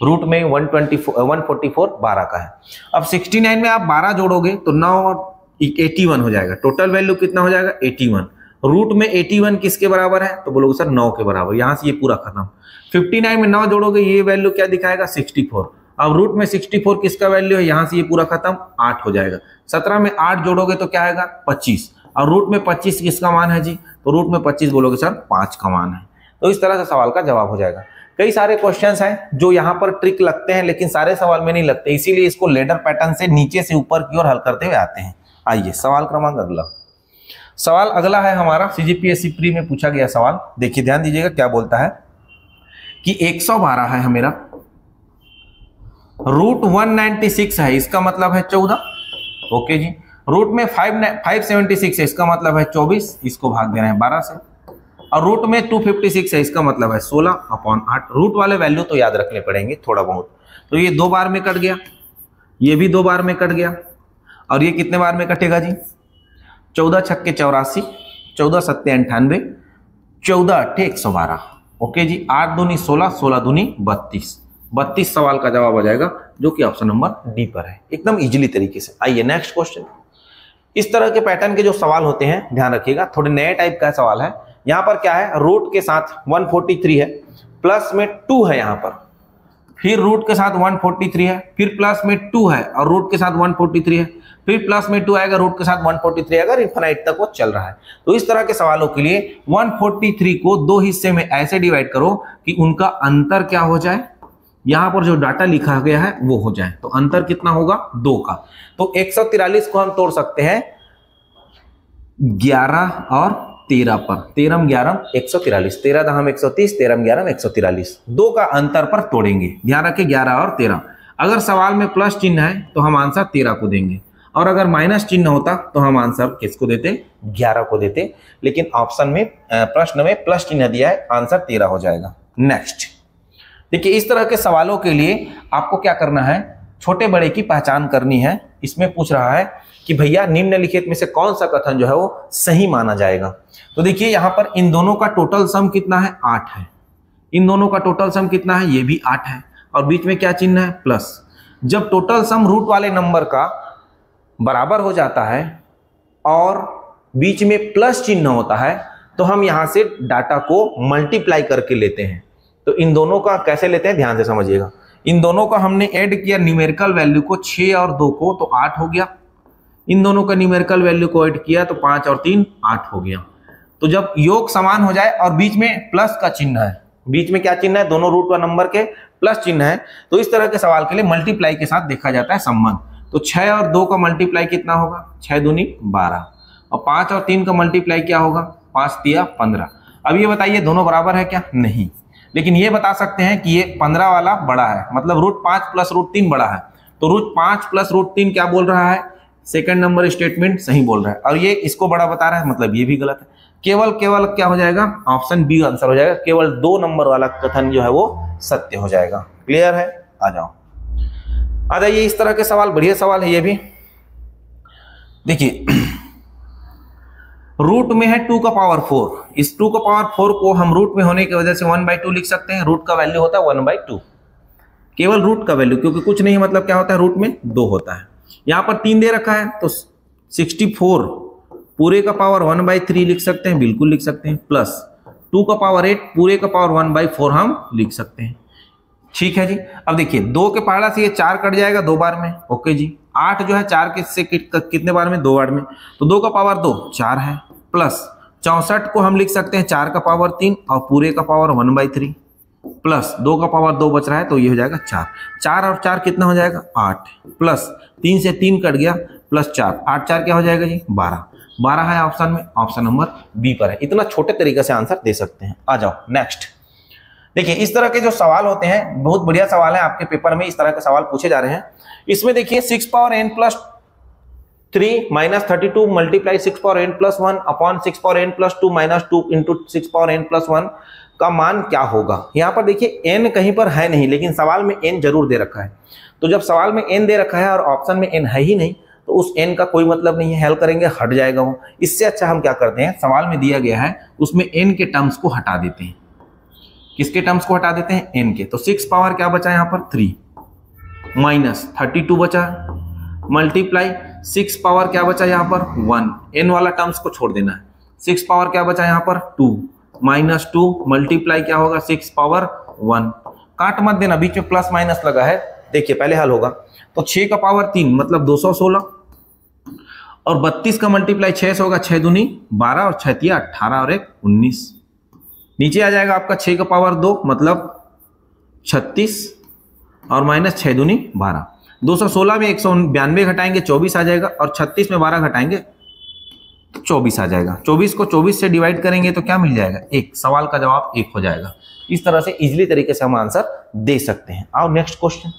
रूट में 144 12 का है। अब 69 में आप 12 जोड़ोगे तो 9 और 81 हो जाएगा, टोटल वैल्यू कितना हो जाएगा 81। रूट में 81 किसके बराबर है, तो बोलोगे सर 9 के बराबर, यहां से ये पूरा खत्म। 59 में 9 जोड़ोगे, ये वैल्यू क्या दिखाएगा 64। अब रूट में 64 किसका वैल्यू है, यहां से ये पूरा खत्म, 8 हो जाएगा। 17 में 8 जोड़ोगे तो क्या आएगा 25, और रूट में 25 किसका मान है जी, तो रूट में 25 बोलोगे सर 5 का मान है। तो इस तरह से सवाल का जवाब हो जाएगा। कई सारे क्वेश्चंस हैं जो यहाँ पर ट्रिक लगते हैं, लेकिन सारे सवाल में नहीं लगते, इसीलिए इसको लेडर पैटर्न से नीचे से ऊपर की ओर हल करते हुए आते हैं। आइए सवाल क्रमांक अगला। सवाल अगला है हमारा CGPSC प्री में पूछा गया सवाल। देखिए ध्यान दीजिएगा क्या बोलता है कि 112 है मेरा, रूट 196 है, इसका मतलब है 14, ओके जी। रूट में 576 है, इसका मतलब है 24, इसको भाग देना है 12 से, और रूट में 256 है, इसका मतलब है 16/8। रूट वाले वैल्यू तो याद रखने पड़ेंगे थोड़ा बहुत। तो ये 2 बार में कट गया, ये भी 2 बार में कट गया, और ये कितने बार में कटेगा जी, 14 छक्के 84, 14 सत्ते 98, 14 अट्ठे 112, ओके जी। 8 दूनी 16, 16 दूनी 32, 32 सवाल का जवाब आ जाएगा, जो कि ऑप्शन नंबर डी पर है, एकदम इजीली तरीके से। आइए नेक्स्ट क्वेश्चन। इस तरह के पैटर्न के जो सवाल होते हैं ध्यान रखिएगा, थोड़े नए टाइप का सवाल है। यहां पर क्या है, रूट के साथ 143 है, प्लस में 2 है यहां पर, फिर रूट के साथ 143 है, फिर प्लस में 2 है, और रूट के साथ 143 है, फिर प्लस में 2 आएगा, रूट के साथ 143 आएगा, इनफिनाइट तक वो चल रहा है। तो इस तरह के सवालों के लिए 143 को 2 हिस्से में ऐसे डिवाइड करो कि उनका अंतर क्या हो जाए, यहां पर जो डाटा लिखा गया है वो हो जाए। तो अंतर कितना होगा, 2 का। तो 143 को हम तोड़ सकते हैं 11 और 13 पर, 13 11 143, 13 दहम 130, 13 11 143, 2 का अंतर पर तोड़ेंगे। ध्यान रखें 11 और 13। अगर सवाल में प्लस चिन्ह है तो हम आंसर 13 को देंगे, और अगर माइनस चिन्ह होता तो हम आंसर किसको देते, 11 को देते। लेकिन ऑप्शन में प्रश्न में प्लस चिन्ह दिया है, आंसर 13 हो जाएगा। नेक्स्ट देखिए, इस तरह के सवालों के लिए आपको क्या करना है, छोटे बड़े की पहचान करनी है। इसमें पूछ रहा है कि भैया निम्नलिखित में से कौन सा कथन जो है वो सही माना जाएगा। तो देखिए यहां पर इन दोनों का टोटल सम कितना है, 8 है। इन दोनों का टोटल सम कितना है, ये भी 8 है, और बीच में क्या चिन्ह है, प्लस। जब टोटल सम रूट वाले नंबर का बराबर हो जाता है और बीच में प्लस चिन्ह होता है, तो हम यहां से डाटा को मल्टीप्लाई करके लेते हैं। तो इन दोनों का कैसे लेते हैं, ध्यान से समझिएगा। इन दोनों का हमने ऐड किया न्यूमेरिकल वैल्यू को, 6 और 2 को, तो 8 हो गया। इन दोनों का न्यूमेरिकल वैल्यू को ऐड किया तो 5 और 3 8 हो गया। तो जब योग समान हो जाए और बीच में प्लस का चिन्ह है, बीच में क्या चिन्ह है, दोनों रूट व नंबर के प्लस चिन्ह है, तो इस तरह के सवाल के लिए मल्टीप्लाई के साथ देखा जाता है संबंध। तो 6 और 2 का मल्टीप्लाई कितना होगा, 6 दूनी 12, और 5 और 3 का मल्टीप्लाई क्या होगा, 5 तिया 15। अब ये बताइए दोनों बराबर है क्या, नहीं। लेकिन ये बता सकते हैं कि ये 15 वाला बड़ा है, मतलब रूट 5 प्लस रूट 3 बड़ा है। तो रूट 5 प्लस रूट 3 क्या बोल रहा है, सेकंड नंबर स्टेटमेंट सही बोल रहा है, और ये इसको बड़ा बता रहा है, मतलब ये भी गलत है। केवल क्या हो जाएगा, ऑप्शन बी आंसर हो जाएगा। केवल 2 नंबर वाला कथन जो है वो सत्य हो जाएगा। क्लियर है, आ जाओ आ जाइए। इस तरह के सवाल बढ़िया सवाल है ये भी। देखिए रूट में है 2 का पावर 4, इस 2 का पावर 4 को हम रूट में होने की वजह से 1/2 लिख सकते हैं। रूट का वैल्यू होता है 1/2, केवल रूट का वैल्यू, क्योंकि कुछ नहीं, मतलब क्या होता है, रूट में 2 होता है। यहां पर 3 दे रखा है, तो 64 पूरे का पावर 1/3 लिख सकते हैं, बिल्कुल लिख सकते हैं, प्लस 2 का पावर 8 पूरे का पावर 1/4 हम लिख सकते हैं। ठीक है जी। अब देखिए 2 के पहाड़ा से ये 4 कट जाएगा 2 बार में, ओके जी। 8 जो है 4 के से कितने बार में, 2 बार में, तो 2 का पावर 2 4 है, प्लस 64 को हम लिख सकते हैं 4 का पावर 3 और पूरे का पावर 1/3, प्लस 2 का पावर 2 बच रहा है, तो ये हो जाएगा 4। 4 और 4 कितना हो जाएगा, 8, प्लस 3 से 3 कट गया, प्लस 4, 8 4 क्या हो जाएगा जी, 12। 12 है ऑप्शन में, ऑप्शन नंबर बी पर है। इतना छोटे तरीके से आंसर दे सकते हैं। आ जाओ नेक्स्ट। देखिए इस तरह के जो सवाल होते हैं, बहुत बढ़िया सवाल है, आपके पेपर में इस तरह के सवाल पूछे जा रहे हैं। इसमें देखिए 6 power n plus 3 minus 32 multiply 6 power n plus 1 upon 6 power n plus 2 minus 2 into 6 power n plus 1 का मान क्या होगा। यहाँ पर देखिए n कहीं पर है नहीं, लेकिन सवाल में n जरूर दे रखा है। तो जब सवाल में n दे रखा है और ऑप्शन में n है ही नहीं, तो उस n का कोई मतलब नहीं है, हल करेंगे हट जाएगा वो। इससे अच्छा हम क्या करते हैं, सवाल में दिया गया है उसमें n के टर्म्स को हटा देते हैं। किसके टर्म्स को हटा देते हैं, n के। तो 6 पावर क्या बचा यहाँ पर 3 माइनस 32 बचा, मल्टीप्लाई 6 पावर क्या बचा यहाँ पर 1, n वाला टर्म्स को छोड़ देना है। 6 पावर क्या बचा यहाँ पर 2 माइनस 2 मल्टीप्लाई क्या होगा 6 पावर 1, काट मत देना, बीच में प्लस माइनस लगा है देखिए पहले हल होगा तो 6 का पावर 3 मतलब 216 और 32 का मल्टीप्लाई 6 से होगा 6 दूनी 12 और 6 तिया 18 और 1 19। नीचे आ जाएगा आपका 6 का पावर 2 मतलब 36 और माइनस 6 दूनी 12। 216 में 192 घटाएंगे 24 आ जाएगा और 36 में 12 घटाएंगे तो 24 आ जाएगा। 24 को 24 से डिवाइड करेंगे तो क्या मिल जाएगा 1। सवाल का जवाब 1 हो जाएगा। इस तरह से इजीली तरीके से हम आंसर दे सकते हैं। आओ नेक्स्ट क्वेश्चन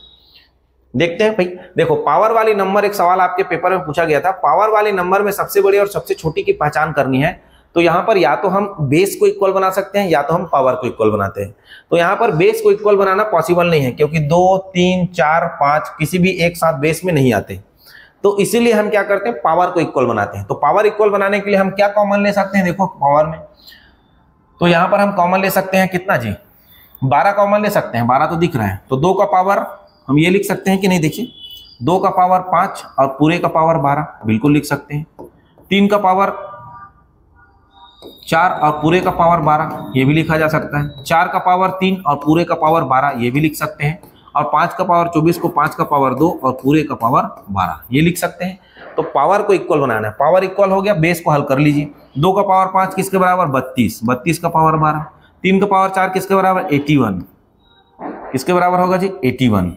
देखते हैं भाई। देखो पावर वाली नंबर, एक सवाल आपके पेपर में पूछा गया था, पावर वाले नंबर में सबसे बड़ी और सबसे छोटी की पहचान करनी है। तो यहां पर या तो हम बेस को इक्वल बना सकते हैं या तो हम पावर को इक्वल बनाते हैं। तो यहां पर बेस को इक्वल बनाना पॉसिबल नहीं है क्योंकि 2 3 4 5 किसी भी एक साथ बेस में नहीं आते। तो इसीलिए हम क्या करते हैं पावर को इक्वल बनाते हैं। तो पावर इक्वल बनाने के लिए हम क्या कॉमन ले सकते हैं, देखो पावर में तो यहां पर हम कॉमन ले सकते हैं कितना जी 12 कॉमन ले सकते हैं। 12 तो दिख रहा है तो 2 का पावर हम ये लिख सकते हैं कि नहीं, देखिए 2 का पावर 5 और पूरे का पावर 12 बिल्कुल लिख सकते हैं। 3 का पावर 4 और पूरे का पावर 12 ये भी लिखा जा सकता है। 4 का पावर 3 और पूरे का पावर 12 ये भी लिख सकते हैं। और 5 का पावर 24 को 5 का पावर 2 और पूरे का पावर 12 ये लिख सकते हैं। तो पावर को इक्वल बनाना है। पावर इक्वल हो गया, बेस को हल कर लीजिए। 2 का पावर 5 किसके बराबर 32, 32 का पावर 12। 3 का पावर 4 किसके बराबर 81, किसके बराबर होगा जी 81,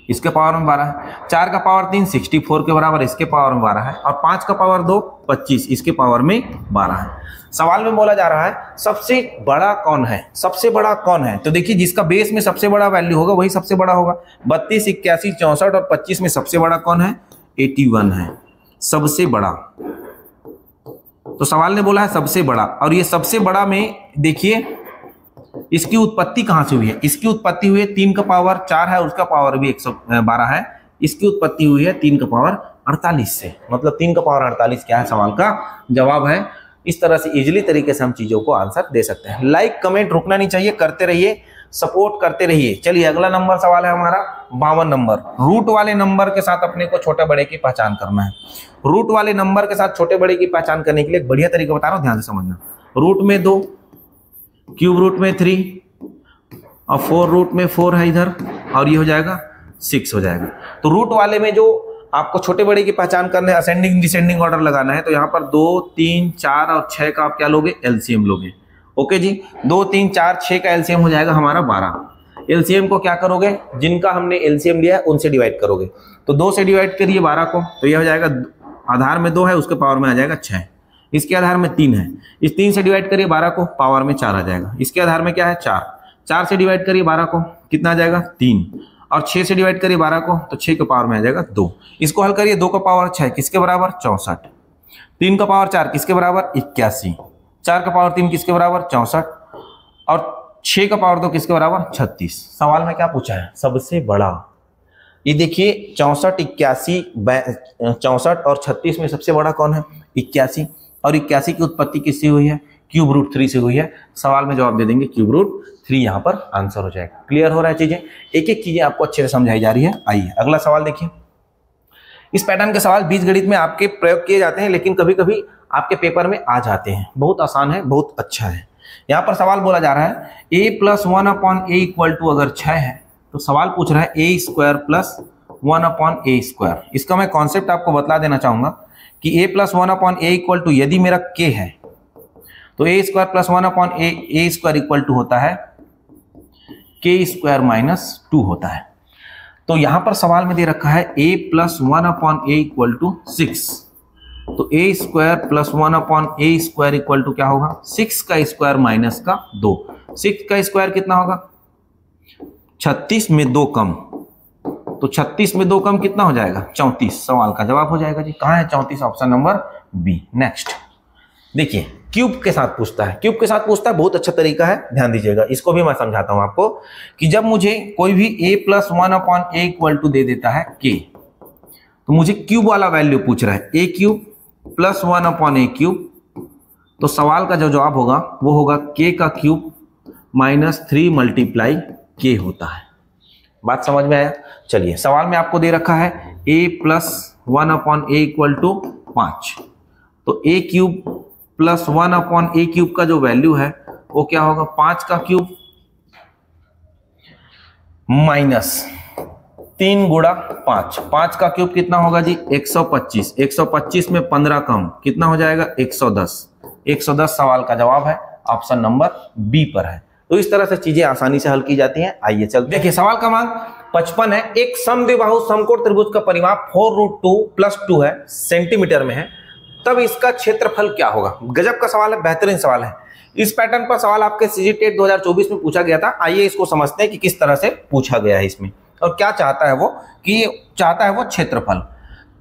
इसके पावर में 12 है। 4 का पावर 3 64 के बराबर, इसके पावर में 12 है। और 5 का पावर 2 25, इसके पावर में 12 है। सवाल में बोला जा रहा है सबसे बड़ा कौन है, सबसे बड़ा कौन है। तो देखिए जिसका बेस में सबसे बड़ा वैल्यू होगा वही सबसे बड़ा होगा। 32 81 64 और 25 में सबसे बड़ा कौन है 81 है सबसे बड़ा। तो सवाल ने बोला है सबसे बड़ा, और ये सबसे बड़ा में देखिए इसकी उत्पत्ति कहां से हुई है। इसकी उत्पत्ति हुई है 3 का पावर 4 है, उसका पावर भी 112 है। इसकी उत्पत्ति हुई है 3 का पावर 48 से, मतलब 3 का पावर 48 क्या है सवाल का जवाब है। इस तरह से इजीली तरीके से हम चीजों को आंसर दे सकते हैं। लाइक कमेंट रुकना नहीं चाहिए, करते रहिए, सपोर्ट करते रहिए। चलिए अगला नंबर सवाल है हमारा 52 नंबर। रूट वाले नंबर के साथ अपने को छोटे बड़े की पहचान करना है। रूट वाले नंबर के साथ छोटे बड़े की पहचान करने के लिए एक बढ़िया तरीका बता रहा हूं, ध्यान से समझना। रूट में 2, क्यूब रूट में 3 और 4 रूट में 4 है इधर, और ये हो जाएगा 6 हो जाएगा। तो रूट वाले में जो आपको छोटे बड़े की पहचान करना है, असेंडिंग डिसेंडिंग ऑर्डर लगाना है। तो यहाँ पर 2 3 4 और 6 का आप क्या लोगे एलसीएम लोगे। ओके जी, 2 3 4 6 का एलसीएम हो जाएगा हमारा 12। एलसीएम को क्या करोगे, जिनका हमने एलसीएम लिया है उनसे डिवाइड करोगे। तो 2 से डिवाइड करिए 12 को, तो यह हो जाएगा आधार में 2 है, उसके पावर में आ जाएगा 6। इसके आधार में 3 है, इस 3 से डिवाइड करिए 12 को, पावर में 4 आ जाएगा। इसके आधार में क्या है 4, 4 से डिवाइड करिए 12 को, कितना आ जाएगा 3। और 6 से डिवाइड करिए 12 को, तो 6 के पावर में आ जाएगा 2। इसको हल करिए, 2 का पावर 6 किसके बराबर 64, 3 का पावर 4 किसके बराबर 81, 4 का पावर 3 किसके बराबर 64 और 6 का पावर 2 किसके बराबर 36। सवाल में क्या पूछा है सबसे बड़ा। ये देखिए 64 81 64 और 36 में सबसे बड़ा कौन है 81, और 81 की उत्पत्ति किससे हुई है क्यूब रूट 3 से हुई है। सवाल में जवाब दे देंगे क्यूब रूट 3, यहां पर आंसर हो जाएगा। क्लियर हो रहा है चीजें, एक एक चीजें आपको अच्छे से समझाई जा रही है। आइए अगला सवाल देखिए। इस पैटर्न के सवाल बीजगणित में आपके प्रयोग किए जाते हैं, लेकिन कभी कभी आपके पेपर में आ जाते हैं। बहुत आसान है, बहुत अच्छा है। यहाँ पर सवाल बोला जा रहा है a + 1/a इक्वल टू अगर 6 है, तो सवाल पूछ रहा है a² + 1/a²। इसका मैं कॉन्सेप्ट आपको बतला देना चाहूंगा कि a + 1/a इक्वल टू यदि मेरा k है तो a² + 1/a² इक्वल टू होता है k² - 2 होता है। तो यहां पर सवाल में दे रखा है a + 1/a इक्वल टू 6, तो a² + 1/a² इक्वल टू क्या होगा 6 का स्क्वायर माइनस का 2। 6 का स्क्वायर कितना होगा 36 में 2 कम, तो 36 में 2 कम कितना हो जाएगा 34। सवाल का जवाब हो जाएगा जी, कहां है 34, ऑप्शन नंबर बी। नेक्स्ट देखिए क्यूब के साथ पूछता है, क्यूब के साथ पूछता है, बहुत अच्छा तरीका है, ध्यान दीजिएगा। इसको भी मैं समझाता हूं आपको कि जब मुझे कोई भी a + 1/a इक्वल टू दे देता है k, तो मुझे क्यूब वाला वैल्यू पूछ रहा है a³ + 1/a³, तो सवाल का जो जवाब होगा वो होगा k³ - 3 × k होता है। बात समझ में आया। चलिए सवाल में आपको दे रखा है a + 1/a इक्वल टू 5, तो a³ + 1/a³ का जो वैल्यू है वो क्या होगा 5 का क्यूब माइनस 3 गुणा 5, 5 का क्यूब कितना होगा जी 125, 125 में 15 कम कितना हो जाएगा 110, 110 सवाल का जवाब है, ऑप्शन नंबर बी पर है। तो इस तरह से चीजें आसानी से हल की जाती हैं। आइए चलते देखिए, सवाल क्रमांक 55 है, एक समद्विबाहु समकोण त्रिभुज का परिमाप 4√2 + 2 है सेंटीमीटर में है, तब इसका क्षेत्रफल क्या होगा। गजब का सवाल है, बेहतरीन सवाल है। इस पैटर्न पर सवाल आपके सीजीटेट 2024 में पूछा गया था। आइए इसको समझते हैं कि किस तरह से पूछा गया है इसमें और क्या चाहता है वो, कि चाहता है वो क्षेत्रफल।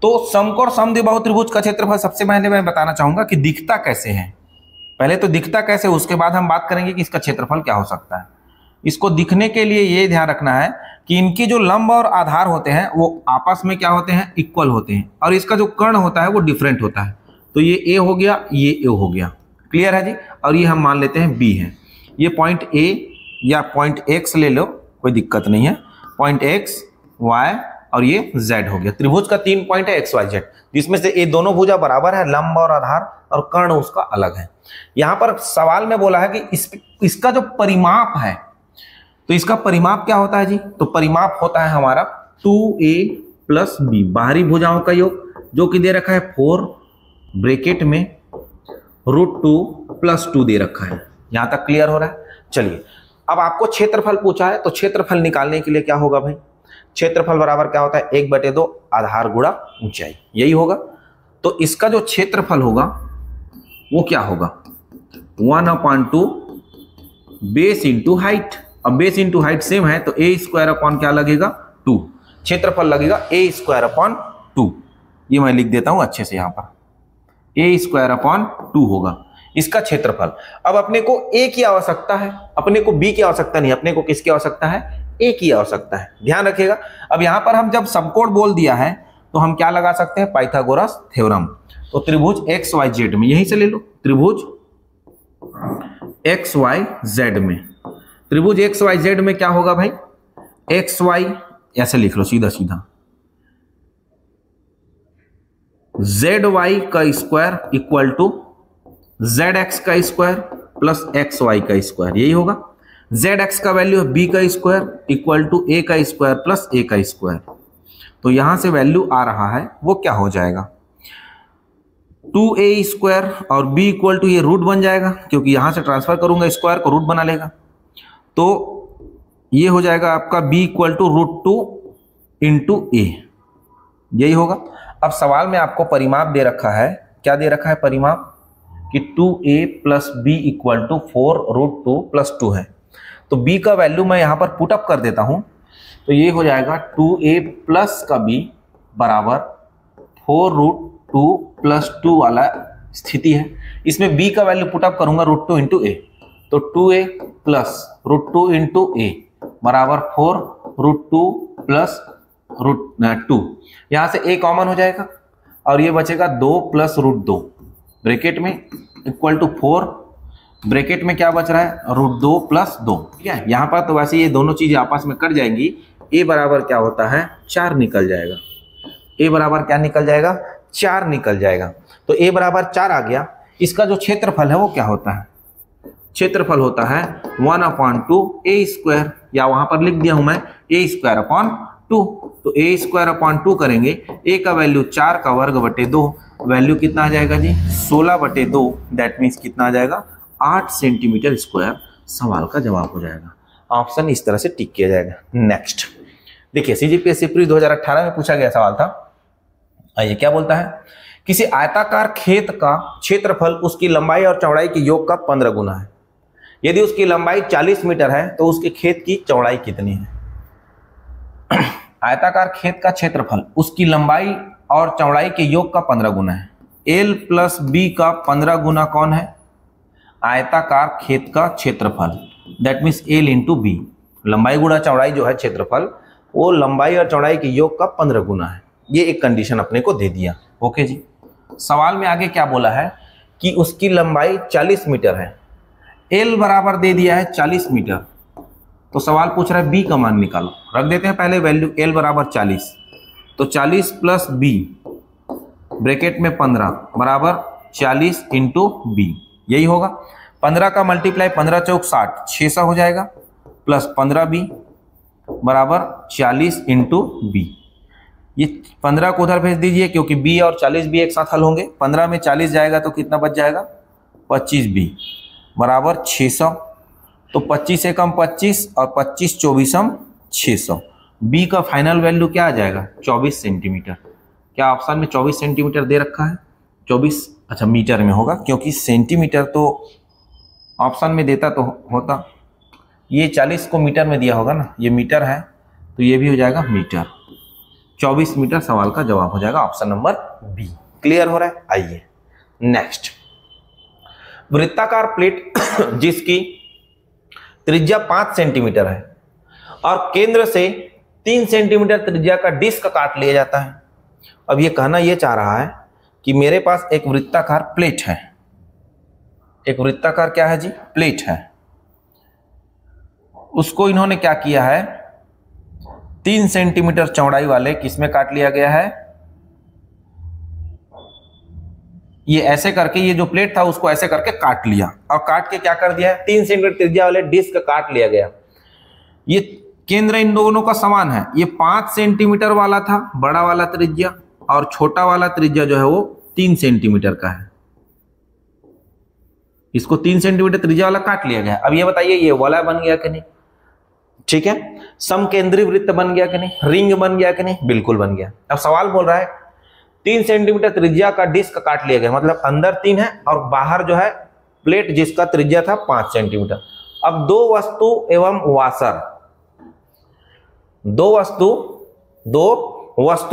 तो समकोण समद्विबाहु त्रिभुज का क्षेत्रफल सबसे पहले मैं बताना चाहूंगा कि दिखता कैसे है। पहले तो दिखता कैसे, उसके बाद हम बात करेंगे कि इसका क्षेत्रफल क्या हो सकता है। इसको दिखने के लिए ये ध्यान रखना है कि इनकी जो लंब और आधार होते हैं वो आपस में क्या होते हैं, इक्वल होते हैं, और इसका जो कर्ण होता है वो डिफरेंट होता है। तो ये ए हो गया, ये ए हो गया, क्लियर है जी। और ये हम मान लेते हैं बी है। ये पॉइंट ए या पॉइंट एक्स ले लो, कोई दिक्कत नहीं है, पॉइंट एक्स वाई और ये जेड हो गया। त्रिभुज का 3 पॉइंट है एक्स वाई जेड, जिसमें से ये दोनों भुजा बराबर है, लंब और आधार, और कर्ण उसका अलग है। यहां पर सवाल में बोला है कि इसका जो परिमाप है, तो इसका परिमाप क्या होता है जी, तो परिमाप होता है हमारा 2a + b, बाहरी भुजाओं का योग, जो कि दे रखा है 4 ब्रैकेट में √2 + 2 दे रखा है। यहां तक क्लियर हो रहा है। चलिए, अब आपको क्षेत्रफल पूछा है, तो क्षेत्रफल निकालने के लिए क्या होगा भाई, क्षेत्रफल बराबर क्या होता है 1/2 आधार गुणा ऊंचाई, यही होगा। तो इसका जो क्षेत्रफल होगा वो क्या होगा 1/2 बेस इंटू हाइट। अब बेस इंटू हाइट सेम है, तो a² क्या लगेगा 2, क्षेत्रफल लगेगा a²/2। ये मैं लिख देता हूं अच्छे से, यहां पर a²/2 होगा इसका क्षेत्रफल। अब अपने को a की आवश्यकता है, अपने को b की आवश्यकता नहीं, अपने को किसकी आवश्यकता है, a की आवश्यकता है, ध्यान रखिएगा। अब यहां पर हम जब समकोण बोल दिया है तो हम क्या लगा सकते हैं, पाइथागोरस थ्योरम। तो त्रिभुज XYZ में, यहीं से ले लो, त्रिभुज XYZ में, त्रिभुज XYZ में क्या होगा भाई, XY ऐसे लिख लो सीधा सीधा, ZY का स्क्वायर इक्वल टू ZX का स्क्वायर प्लस XY का स्क्वायर, यही होगा। ZX का वैल्यू है B का स्क्वायर इक्वल टू A का स्क्वायर प्लस A का स्क्वायर। तो यहां से वैल्यू आ रहा है वो क्या हो जाएगा 2a² और b इक्वल टू, ये रूट बन जाएगा क्योंकि यहां से ट्रांसफर करूंगा स्क्वायर को, रूट बना लेगा। तो ये हो जाएगा आपका b इक्वल टू √2 × a, यही होगा। अब सवाल में आपको परिमाप दे रखा है, क्या दे रखा है परिमाप, कि 2a + b इक्वल टू 4√2 + 2 है। तो b का वैल्यू मैं यहां पर पुटअप कर देता हूं, तो ये हो जाएगा 2a + का b बराबर 4√2 + 2 वाला स्थिति है। इसमें b का वैल्यू पुटअप करूंगा √2 × a, तो 2a + √2 × a बराबर 4√2 + √2। यहां से a कॉमन हो जाएगा और ये बचेगा 2 + √2 ब्रैकेट में इक्वल टू 4, ब्रैकेट में क्या बच रहा है √2 + 2, ठीक है। यहां पर तो वैसे ये दोनों चीजें आपस में कट जाएंगी, a बराबर क्या होता है 4 निकल जाएगा, a बराबर क्या निकल जाएगा 4 निकल जाएगा। तो a बराबर 4 आ गया। इसका जो क्षेत्रफल है वो क्या होता है, क्षेत्रफल होता है 1/2 a², या वहां पर लिख दिया हूं मैं a²/2। तो a²/2 करेंगे, a का वैल्यू 4 का वर्ग बटे 2, वैल्यू कितना आ जाएगा जी 16/2, दैट मीन्स कितना आ जाएगा 8 सेंटीमीटर स्क्वायर, सवाल का जवाब हो जाएगा। ऑप्शन इस तरह से टिक किया जाएगा। नेक्स्ट देखिए, सीजीपीएससी प्री 2018 में पूछा गया सवाल था। आइए क्या बोलता है, किसी आयताकार खेत का क्षेत्रफल उसकी लंबाई और चौड़ाई के योग का 15 गुना है। यदि उसकी लंबाई 40 मीटर है तो उसके खेत की चौड़ाई कितनी है। आयताकार खेत का क्षेत्रफल उसकी लंबाई और चौड़ाई के योग का 15 गुना है। L + B का 15 गुना कौन है, आयताकार खेत का क्षेत्रफल, दैट मीन्स L × B, लंबाई गुणा चौड़ाई जो है क्षेत्रफल, वो लंबाई और चौड़ाई के योग का 15 गुना है। ये एक कंडीशन अपने को दे दिया। ओके जी, सवाल में आगे क्या बोला है कि उसकी लंबाई 40 मीटर है, L बराबर दे दिया है 40 मीटर। तो सवाल पूछ रहा है B का मान निकालो, रख देते हैं पहले वैल्यू L बराबर 40, तो 40 + B ब्रैकेट में 15 बराबर 40 × B, यही होगा। 15 का मल्टीप्लाई 15 × 4 = 60, 600 हो जाएगा, प्लस 15B बराबर 40 इंटू बी। ये 15 को उधर भेज दीजिए क्योंकि बी और 40 भी एक साथ हल होंगे। 15 में 40 जाएगा तो कितना बच जाएगा, 25 बी बराबर 600। तो 25 से कम 25 और 25 24 600। बी का फाइनल वैल्यू क्या आ जाएगा, 24 सेंटीमीटर। क्या ऑप्शन में 24 सेंटीमीटर दे रखा है, 24, अच्छा मीटर में होगा क्योंकि सेंटीमीटर तो ऑप्शन में देता तो होता। ये 40 को मीटर में दिया होगा ना, ये मीटर है तो ये भी हो जाएगा मीटर। 24 मीटर सवाल का जवाब हो जाएगा ऑप्शन नंबर बी। क्लियर हो रहा है। आइए नेक्स्ट, वृत्ताकार प्लेट जिसकी त्रिज्या 5 सेंटीमीटर है और केंद्र से 3 सेंटीमीटर त्रिज्या का डिस्क काट लिया जाता है। अब ये कहना ये चाह रहा है कि मेरे पास एक वृत्ताकार प्लेट है, एक वृत्ताकार क्या है जी, प्लेट है। उसको इन्होंने क्या किया है, 3 सेंटीमीटर चौड़ाई वाले किसमें काट लिया गया है, ये ऐसे करके, ये जो प्लेट था उसको ऐसे करके काट लिया और काट के क्या कर दिया है, 3 सेंटीमीटर त्रिज्या वाले डिस्क काट लिया गया। ये केंद्र इन दोनों का समान है। ये 5 सेंटीमीटर वाला था बड़ा वाला त्रिज्या और छोटा वाला त्रिज्या जो है वो 3 सेंटीमीटर का है। इसको 3 सेंटीमीटर त्रिज्या वाला काट लिया गया। अब ये बताइए ये वाला बन गया कि नहीं, ठीक है, समकेंद्रीय वृत्त बन गया कि नहीं, रिंग बन गया कि नहीं, बिल्कुल बन गया। अब सवाल बोल रहा है 3 सेंटीमीटर त्रिज्या का डिस्क काट लिया गया, मतलब अंदर 3 है और बाहर जो है प्लेट जिसका त्रिज्या था 5 सेंटीमीटर। अब दो वस्तु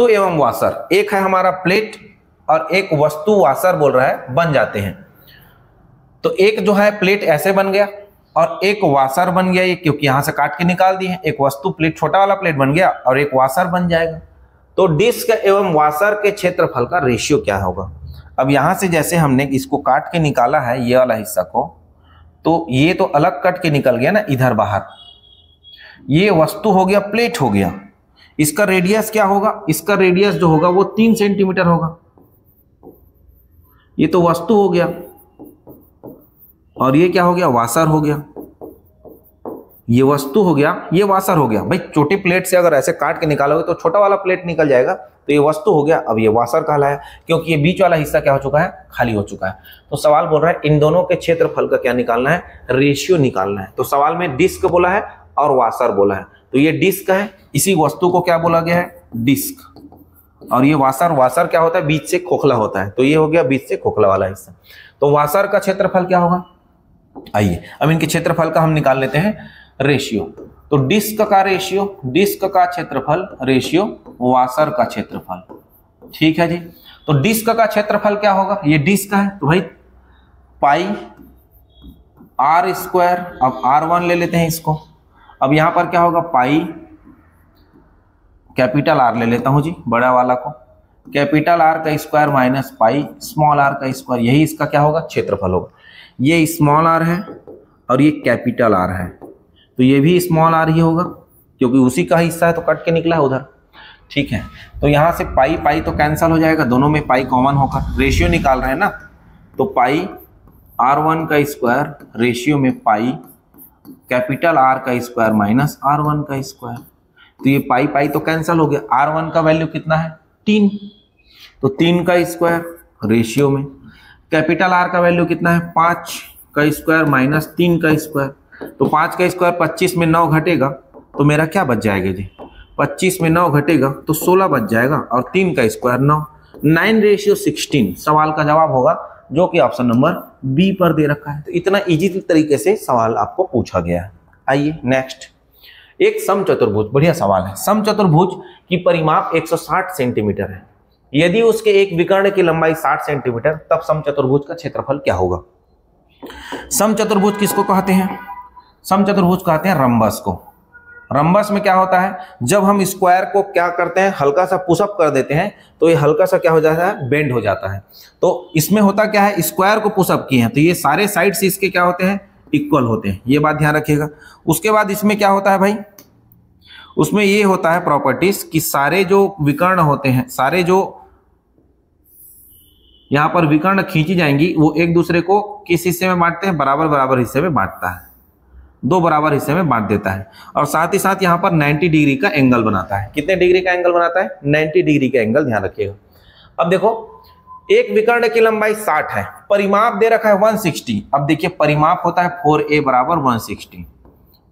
एवं वाशर, एक है हमारा प्लेट और एक वस्तु वाशर बोल रहा है, बन जाते हैं। तो एक जो है प्लेट ऐसे बन गया और एक वाशर बन गया, ये क्योंकि यहां से काट के निकाल दिए। एक वस्तु प्लेट छोटा वाला प्लेट बन गया और एक वाशर बन जाएगा। तो डिस्क एवं वाशर के क्षेत्रफल का रेशियो क्या होगा। अब यहां से जैसे हमने इसको काट के निकाला है ये वाला हिस्सा को, तो ये तो अलग कट के निकल गया ना इधर बाहर। ये वस्तु हो गया, प्लेट हो गया। इसका रेडियस क्या होगा, इसका रेडियस जो होगा वो 3 सेंटीमीटर होगा। ये तो वस्तु हो गया और ये क्या हो गया, वाशर हो गया। ये वस्तु हो गया, ये वाशर हो गया। भाई छोटी प्लेट से अगर ऐसे काट के निकालोगे तो छोटा वाला प्लेट निकल जाएगा, तो ये वस्तु हो गया। अब ये वाशर कहलाया क्योंकि ये बीच वाला हिस्सा क्या हो चुका है, खाली हो चुका है। तो सवाल बोल रहा है इन दोनों के क्षेत्रफल का क्या निकालना है, रेशियो निकालना है। तो सवाल में डिस्क बोला है और वाशर बोला है, तो ये डिस्क है, इसी वस्तु को क्या बोला गया है, डिस्क। और ये वाशर क्या होता है, बीच से खोखला होता है, तो ये हो गया बीच से खोखला वाला हिस्सा। तो वाशर का क्षेत्रफल क्या होगा, आइए अब इनके क्षेत्रफल का हम निकाल लेते हैं रेशियो। तो डिस्क का रेशियो, डिस्क का क्षेत्रफल रेशियो वाशर का क्षेत्रफल, ठीक है जी। तो डिस्क का क्षेत्रफल क्या होगा, ये डिस्क है तो भाई पाई आर स्क्वायर। अब R1 ले लेते हैं इसको। अब यहां पर क्या होगा, पाई कैपिटल R ले लेता हूं जी, बड़ा वाला को, कैपिटल R का square minus pi small r का स्क्वायर, यही इसका क्या होगा, क्षेत्रफल होगा। ये स्मॉल r है और ये कैपिटल R है, तो ये भी स्मॉल r ही होगा क्योंकि उसी का हिस्सा है तो कट के निकला है उधर, ठीक है। तो यहां से पाई पाई तो कैंसिल हो जाएगा, दोनों में पाई कॉमन होकर रेशियो निकाल रहे हैं ना, तो पाई R1 का स्क्वायर रेशियो में पाई कैपिटल R का स्क्वायर माइनस R1 का स्क्वायर। तो ये पाई पाई तो कैंसिल हो गया। R1 का वैल्यू कितना है, 3, तो 3 का स्क्वायर रेशियो में, कैपिटल R का वैल्यू कितना है, 5 का स्क्वायर माइनस 3 का स्क्वायर। तो 5 का स्क्वायर 25 में 9 घटेगा तो मेरा क्या बच जाएगा जी, 25 में 9 घटेगा तो 16 बच जाएगा और 3 का स्क्वायर 9, 9:16 सवाल का जवाब होगा, जो कि ऑप्शन नंबर बी पर दे रखा है। तो इतना इजी तरीके से सवाल आपको पूछा गया है। आइए नेक्स्ट, एक समचतुर्भुज, बढ़िया सवाल है। समचतुर्भुज की परिमाप 160 सेंटीमीटर है। यदि उसके एक विकर्ण की लंबाई 60 सेंटीमीटर, तब समचतुर्भुज का क्षेत्रफल क्या होगा। समचतुर्भुज किसको कहते हैं, समचतुर्भुज कहते हैं रंबस को। रंबस में क्या होता है, जब हम स्क्वायर को क्या करते हैं, हल्का सा पुशअप कर देते हैं तो ये हल्का सा क्या हो जाता है, बेंड हो जाता है। तो इसमें होता क्या है, स्क्वायर को पुशअप किए हैं तो ये सारे साइड्स इसके क्या होते हैं, इक्वल होते हैं, ये बात ध्यान रखिएगा। उसके बाद इसमें क्या होता है भाई, उसमें ये होता है प्रॉपर्टीज कि सारे जो विकर्ण होते हैं, सारे जो यहां पर विकर्ण खींची जाएंगी वो एक दूसरे को किस हिस्से में बांटते हैं, बराबर बराबर हिस्से में बांटता है। दो बराबर हिस्से में बांट देता है और साथ ही साथ यहाँ पर 90 डिग्री का एंगल बनाता है। कितने डिग्री का एंगल बनाता है? 90 डिग्री का एंगल, ध्यान रखिएगा। अब देखो, एक विकर्ण की लंबाई 60 है, परिमाप दे रखा है 160। अब देखिए परिमाप होता है 4a बराबर 160,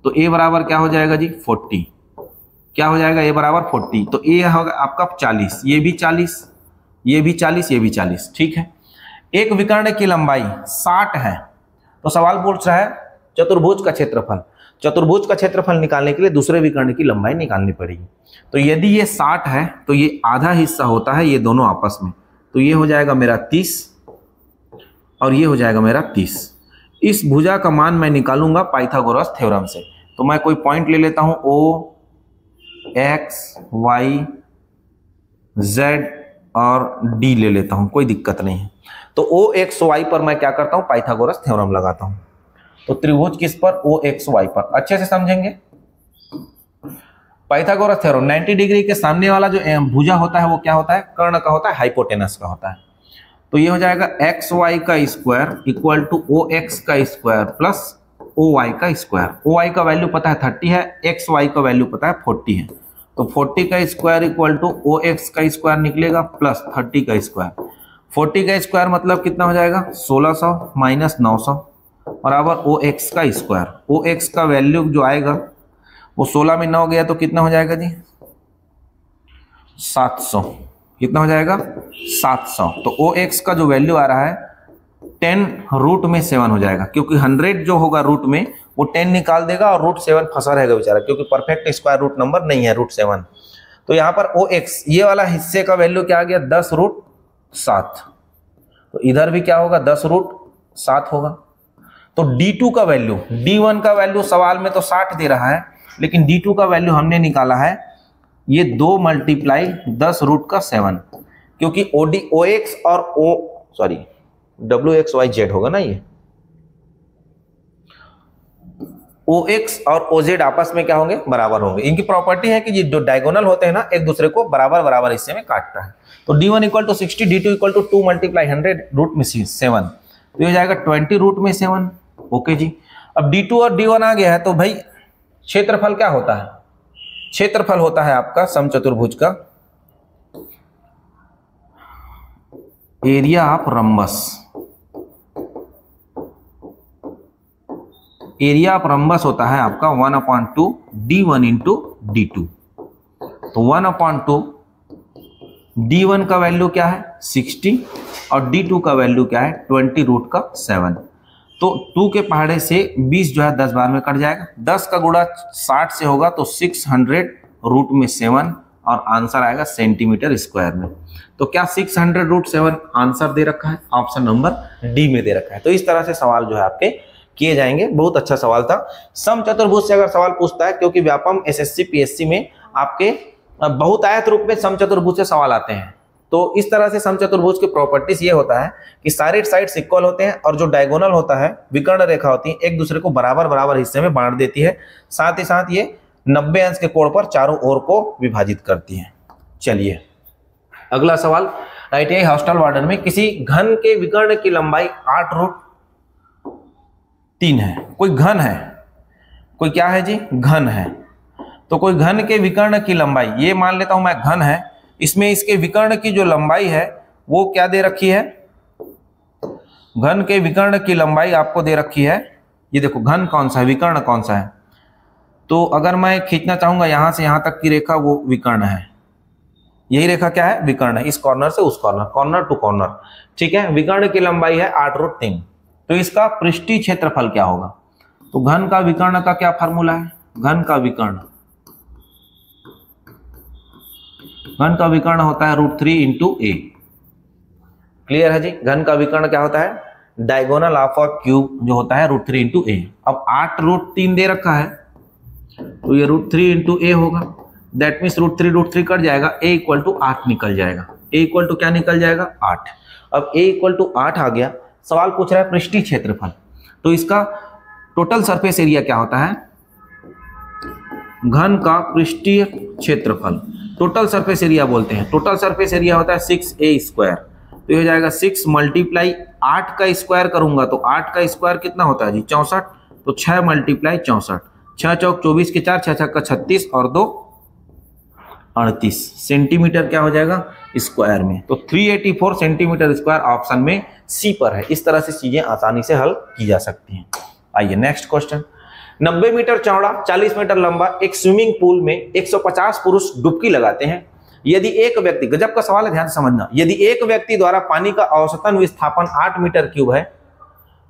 तो a बराबर क्या हो जाएगा जी? 40। क्या हो जाएगा? a बराबर 40, तो a होगा आपका 40, ये भी 40, ये भी 40, ये भी 40, ठीक है। एक विकर्ण की लंबाई 60 है, तो सवाल पूछ रहा है चतुर्भुज का क्षेत्रफल। चतुर्भुज का क्षेत्रफल निकालने के लिए दूसरे विकर्ण की लंबाई निकालनी पड़ेगी। तो यदि ये 60 है तो ये आधा हिस्सा होता है ये दोनों आपस में, तो ये हो जाएगा मेरा 30 और ये हो जाएगा मेरा 30। इस भुजा का मान मैं निकालूंगा पाइथागोरस थ्योरम से। तो मैं कोई पॉइंट ले लेता हूं, O, X, Y, Z और D ले लेता हूं, कोई दिक्कत नहीं है। तो OXY पर मैं क्या करता हूं? पाइथागोरस थ्योरम लगाता हूं। तो त्रिभुज किस पर? OXY पर। अच्छे से समझेंगे पाइथागोरस थ्योरम। 90 डिग्री के सामने वाला जो भुजा होता है वो क्या होता है? कर्ण का होता है, हाइपोटेनस का होता है। तो ये हो जाएगा XY का स्क्वायर इक्वल टू OX का स्क्वायर प्लस OY का स्क्वायर। OY का वैल्यू पता है 30 है, XY का वैल्यू पता है 40 है। तो 40 का स्क्वायर इक्वल टू OX का स्क्वायर निकलेगा प्लस 30 का स्क्वायर। 40 का स्क्वायर मतलब कितना हो जाएगा? 1600 माइनस 900 बराबर OX का स्क्वायर। OX का वैल्यू जो आएगा वो 16 में 9 गया तो कितना हो जाएगा जी? 700। कितना हो जाएगा? 700। तो OX का जो वैल्यू आ रहा है 10 रूट में 7 हो जाएगा, क्योंकि 100 जो होगा रूट में वो 10 निकाल देगा और रूट 7 फंसा रहेगा बेचारा, क्योंकि परफेक्ट स्क्वायर रूट नंबर नहीं है रूट 7। तो यहाँ पर OX ये वाला हिस्से का वैल्यू क्या आ गया? 10 रूट 7। तो इधर भी क्या होगा? 10 रूट 7 होगा। तो D2 का वैल्यू, D1 का वैल्यू सवाल में तो 60 दे रहा है, लेकिन D2 का वैल्यू हमने निकाला है ये 2 मल्टीप्लाई 10 रूट का 7, क्योंकि OX और WXYZ होगा ना, ये OX और OZ आपस में क्या होंगे? बराबर होंगे। इनकी प्रॉपर्टी है कि जो डायगोनल होते हैं ना एक दूसरे को बराबर बराबर हिस्से में काटता है। तो D1 equal to 60, D2 equal to 2 multiply 100 root में 7, तो ये हो जाएगा 20 रूट में 7। ओके जी। अब D2 और D1 आ गया है, तो भाई क्षेत्रफल क्या होता है? क्षेत्रफल होता है आपका समचतुर्भुज का area of rhombus. Area of rhombus होता है आपका 1/2 D1 इंटू D2। तो 1/2 D1 का वैल्यू क्या है? 60 और D2 का वैल्यू क्या है? 20 रूट का 7। तो 2 के पहाड़े से 20 जो है 10 बार में कट जाएगा। 10 का गुणा 60 से होगा तो 600 रूट में 7 और आंसर आएगा सेंटीमीटर स्क्वायर में। तो क्या 600 रूट 7 आंसर दे रखा है? ऑप्शन नंबर डी में दे रखा है। तो इस तरह से सवाल जो है आपके किए जाएंगे। बहुत अच्छा सवाल था। समचतुर्भुज से अगर सवाल पूछता है, क्योंकि व्यापम SSC PSC में आपके बहुतायत रूप में समचतुर्भुज से सवाल आते हैं। तो इस तरह से समचतुर्भुज की प्रॉपर्टीज ये होता है कि सारे साइड्स इक्वल होते हैं और जो डायगोनल होता है, विकर्ण रेखा होती है, एक दूसरे को बराबर बराबर हिस्से में बांट देती है। साथ ही साथ ये 90 अंश के कोण पर चारों ओर को विभाजित करती है। चलिए अगला सवाल, ITI हॉस्टल वार्डन में किसी घन के विकर्ण की लंबाई 8 रूट 3 है। कोई घन है, कोई क्या है जी? घन है। तो कोई घन के विकर्ण की लंबाई, ये मान लेता हूं मैं घन है, इसमें इसके विकर्ण की जो लंबाई है वो क्या दे रखी है? घन के विकर्ण की लंबाई आपको दे रखी है। ये देखो घन कौन सा है, विकर्ण कौन सा है। तो अगर मैं खींचना चाहूंगा यहां से यहां तक की रेखा, वो विकर्ण है। यही रेखा क्या है? विकर्ण है। इस कॉर्नर से उस कॉर्नर, कॉर्नर टू कॉर्नर, ठीक है। विकर्ण की लंबाई है 8 रूट 3। तो इसका पृष्ठीय क्षेत्रफल क्या होगा? तो घन का विकर्ण का क्या फार्मूला है? घन का विकर्ण होता है √3 इंटू A। क्लियर है जी? घन का विकर्ण क्या होता है? डायगोनल ऑफ अ क्यूब जो होता है √3 इंटू A। अब 8 रूट 3 दे रखा है, तो ये √3 इंटू A होगा। दैट मीन्स √3 कट जाएगा, A इक्वल टू 8 निकल जाएगा। A इक्वल टू क्या निकल जाएगा? 8। अब A इक्वल टू 8 आ गया। सवाल पूछ रहा है पृष्ठीय क्षेत्रफल। तो इसका टोटल सरफेस एरिया क्या होता है? घन का पृष्ठीय क्षेत्रफल टोटल सरफेस एरिया बोलते हैं। टोटल सरफेस एरिया होता है 6A स्क्वायर। तो ये हो जाएगा 6 मल्टीप्लाई 8 का स्क्वायर करूंगा तो 8 का स्क्वायर कितना होता है जी? 64। तो 6 मल्टीप्लाई 64, 6 चौक 24 के 4, 6 छक्का 36 और 2 38 सेंटीमीटर क्या हो जाएगा स्क्वायर में। तो 384 सेंटीमीटर स्क्वायर ऑप्शन में सी पर है। इस तरह से चीजें आसानी से हल की जा सकती हैं। आइए नेक्स्ट क्वेश्चन। 90 मीटर चौड़ा 40 मीटर लंबा एक स्विमिंग पूल में 150 पुरुष डुबकी लगाते हैं। यदि एक व्यक्ति, गजब का सवाल है, ध्यान से समझना, यदि एक व्यक्ति द्वारा पानी का औसतन विस्थापन 8 मीटर क्यूब है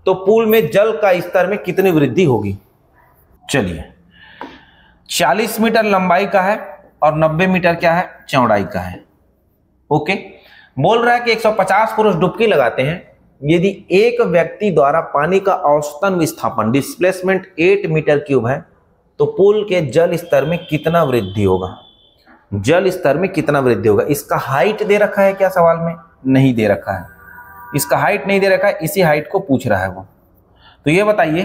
तो पूल में जल का स्तर में कितनी वृद्धि होगी। चलिए 40 मीटर लंबाई का है और 90 मीटर क्या है चौड़ाई का है। ओके, बोल रहा है कि 150 पुरुष डुबकी लगाते हैं। यदि एक व्यक्ति द्वारा पानी का औसतन विस्थापन डिस्प्लेसमेंट 8 मीटर क्यूब है तो पूल के जल स्तर में कितना वृद्धि होगा। जल स्तर में कितना वृद्धि होगा। इसका हाइट दे रखा है क्या सवाल में, नहीं दे रखा है, इसका हाइट नहीं दे रखा है, इसी हाइट को पूछ रहा है वो। तो ये बताइए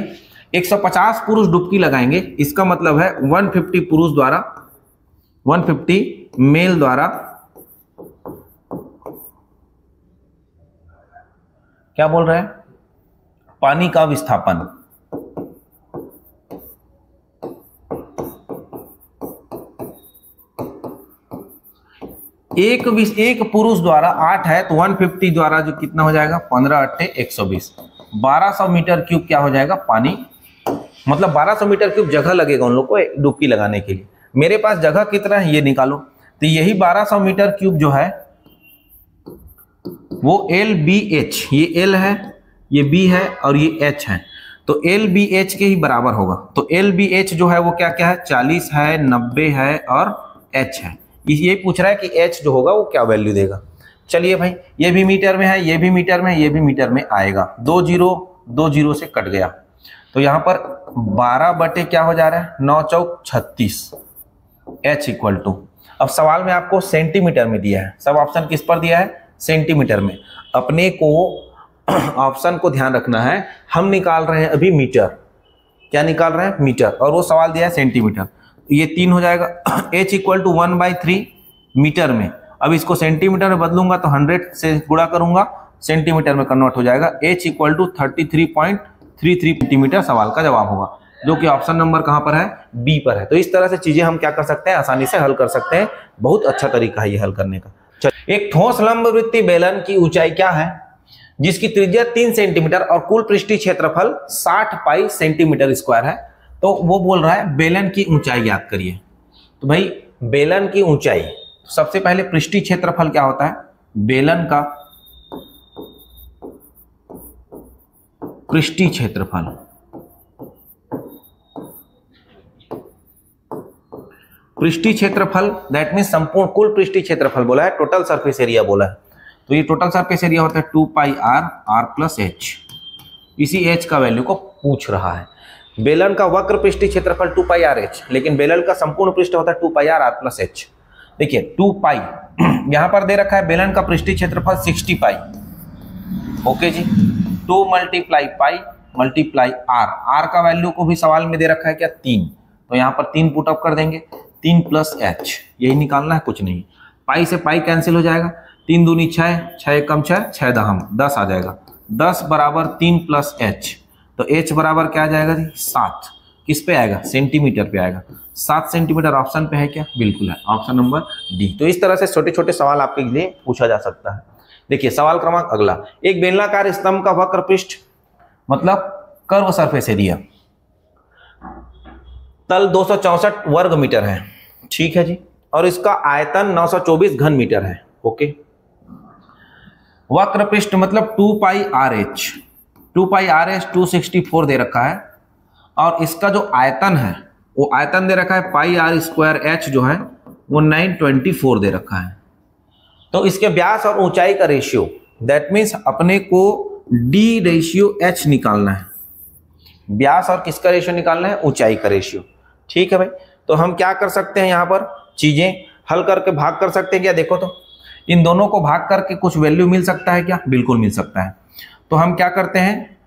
150 पुरुष डुबकी लगाएंगे, इसका मतलब है 150 पुरुष द्वारा, 150 मेल द्वारा क्या बोल रहे हैं, पानी का विस्थापन। एक पुरुष द्वारा 8 है तो 150 द्वारा जो कितना हो जाएगा 15 8 120, 1200 मीटर क्यूब क्या हो जाएगा पानी, मतलब 1200 मीटर क्यूब जगह लगेगा उन लोग को डुबकी लगाने के लिए। मेरे पास जगह कितना है ये निकालो। तो यही 1200 मीटर क्यूब जो है वो LBH, ये L है, ये B है और ये H है, तो LBH के ही बराबर होगा। तो LBH जो है वो क्या क्या है 40 है, 90 है और H है। ये पूछ रहा है कि H जो होगा वो क्या वैल्यू देगा। चलिए भाई, ये भी मीटर में है, ये भी मीटर में, ये भी मीटर में आएगा। 2 0 से कट गया तो यहाँ पर 12 बटे क्या हो जा रहा है 9 चौक 36 H इक्वल टू, अब सवाल में आपको सेंटीमीटर में दिया है, सब ऑप्शन किस पर दिया है सेंटीमीटर में। अपने को ऑप्शन को ध्यान रखना है, हम निकाल रहे हैं अभी मीटर, क्या निकाल रहे हैं मीटर, और वो सवाल दिया है सेंटीमीटर। ये 3 हो जाएगा H इक्वल टू 1/3 मीटर में। अब इसको सेंटीमीटर में बदलूंगा तो 100 से गुणा करूंगा, सेंटीमीटर में कन्वर्ट हो जाएगा। H इक्वल टू 33.33 सेंटीमीटर सवाल का जवाब होगा, जो कि ऑप्शन नंबर कहां पर है बी पर है। तो इस तरह से चीजें हम क्या कर सकते हैं आसानी से हल कर सकते हैं, बहुत अच्छा तरीका है ये हल करने का। एक ठोस लंबवृत्तीय बेलन की ऊंचाई क्या है जिसकी त्रिज्या 3 सेंटीमीटर और कुल पृष्ठीय क्षेत्रफल 60 पाई सेंटीमीटर स्क्वायर है। तो वो बोल रहा है बेलन की ऊंचाई ज्ञात करिए। तो भाई बेलन की ऊंचाई, सबसे पहले पृष्ठीय क्षेत्रफल क्या होता है, बेलन का पृष्ठीय क्षेत्रफल, पृष्ठीय क्षेत्रफल दैट मीन संपूर्ण कुल पृष्ठीय क्षेत्रफल बोला है, टोटल सरफेस एरिया बोला है। तो ये टोटल सरफेस एरिया होता है 2 पाई r प्लस h, इसी h का वैल्यू को पूछ रहा है। बेलन का वक्र पृष्ठीय क्षेत्रफल 2 पाई RH, लेकिन बेलन का संपूर्ण पृष्ठ होता है 2 पाई r प्लस h। देखिए 2 पाई यहां पर दे रखा है, बेलन का पृष्ठीय क्षेत्रफल 60 पाई। ओके जी, 2 मल्टीप्लाई पाई मल्टीप्लाई r का वैल्यू को भी सवाल में दे रखा है क्या 3, तो यहां पर 3 पुट अप कर देंगे, 3 प्लस h, यही निकालना है कुछ नहीं। पाई से पाई कैंसिल हो जाएगा, 3 दूनी 6, 6 कम 6, 6 दहम 10 आ जाएगा, 10 बराबर 3 प्लस h, तो h बराबर क्या आ जाएगा जी 7, किस पे आएगा सेंटीमीटर पे आएगा। 7 सेंटीमीटर ऑप्शन पे है क्या, बिल्कुल है, ऑप्शन नंबर डी। तो इस तरह से छोटे छोटे सवाल आपके लिए पूछा जा सकता है। देखिए सवाल क्रमांक अगला, एक बेलनाकार स्तंभ का वक्र पृष्ठ मतलब कर्व सरफेस एरिया, तल 264 वर्ग मीटर है, ठीक है जी, और इसका आयतन 924 घन मीटर है। ओके, वक्र पृष्ठ मतलब 2 पाई RH, 2 पाई RH 264 दे रखा है, और इसका जो आयतन है वो आयतन दे रखा है पाई r स्क्वायर h जो है वो 924 दे रखा है। तो इसके व्यास और ऊंचाई का रेशियो, दैट मीन्स अपने को d रेशियो h निकालना है, व्यास और किसका रेशियो निकालना है, ऊंचाई का रेशियो। ठीक है भाई, तो हम क्या कर सकते हैं, यहाँ पर चीजें हल करके भाग कर सकते हैं क्या, देखो तो इन दोनों को भाग करके कुछ वैल्यू मिल सकता है क्या, बिल्कुल मिल सकता है। तो हम क्या करते हैं,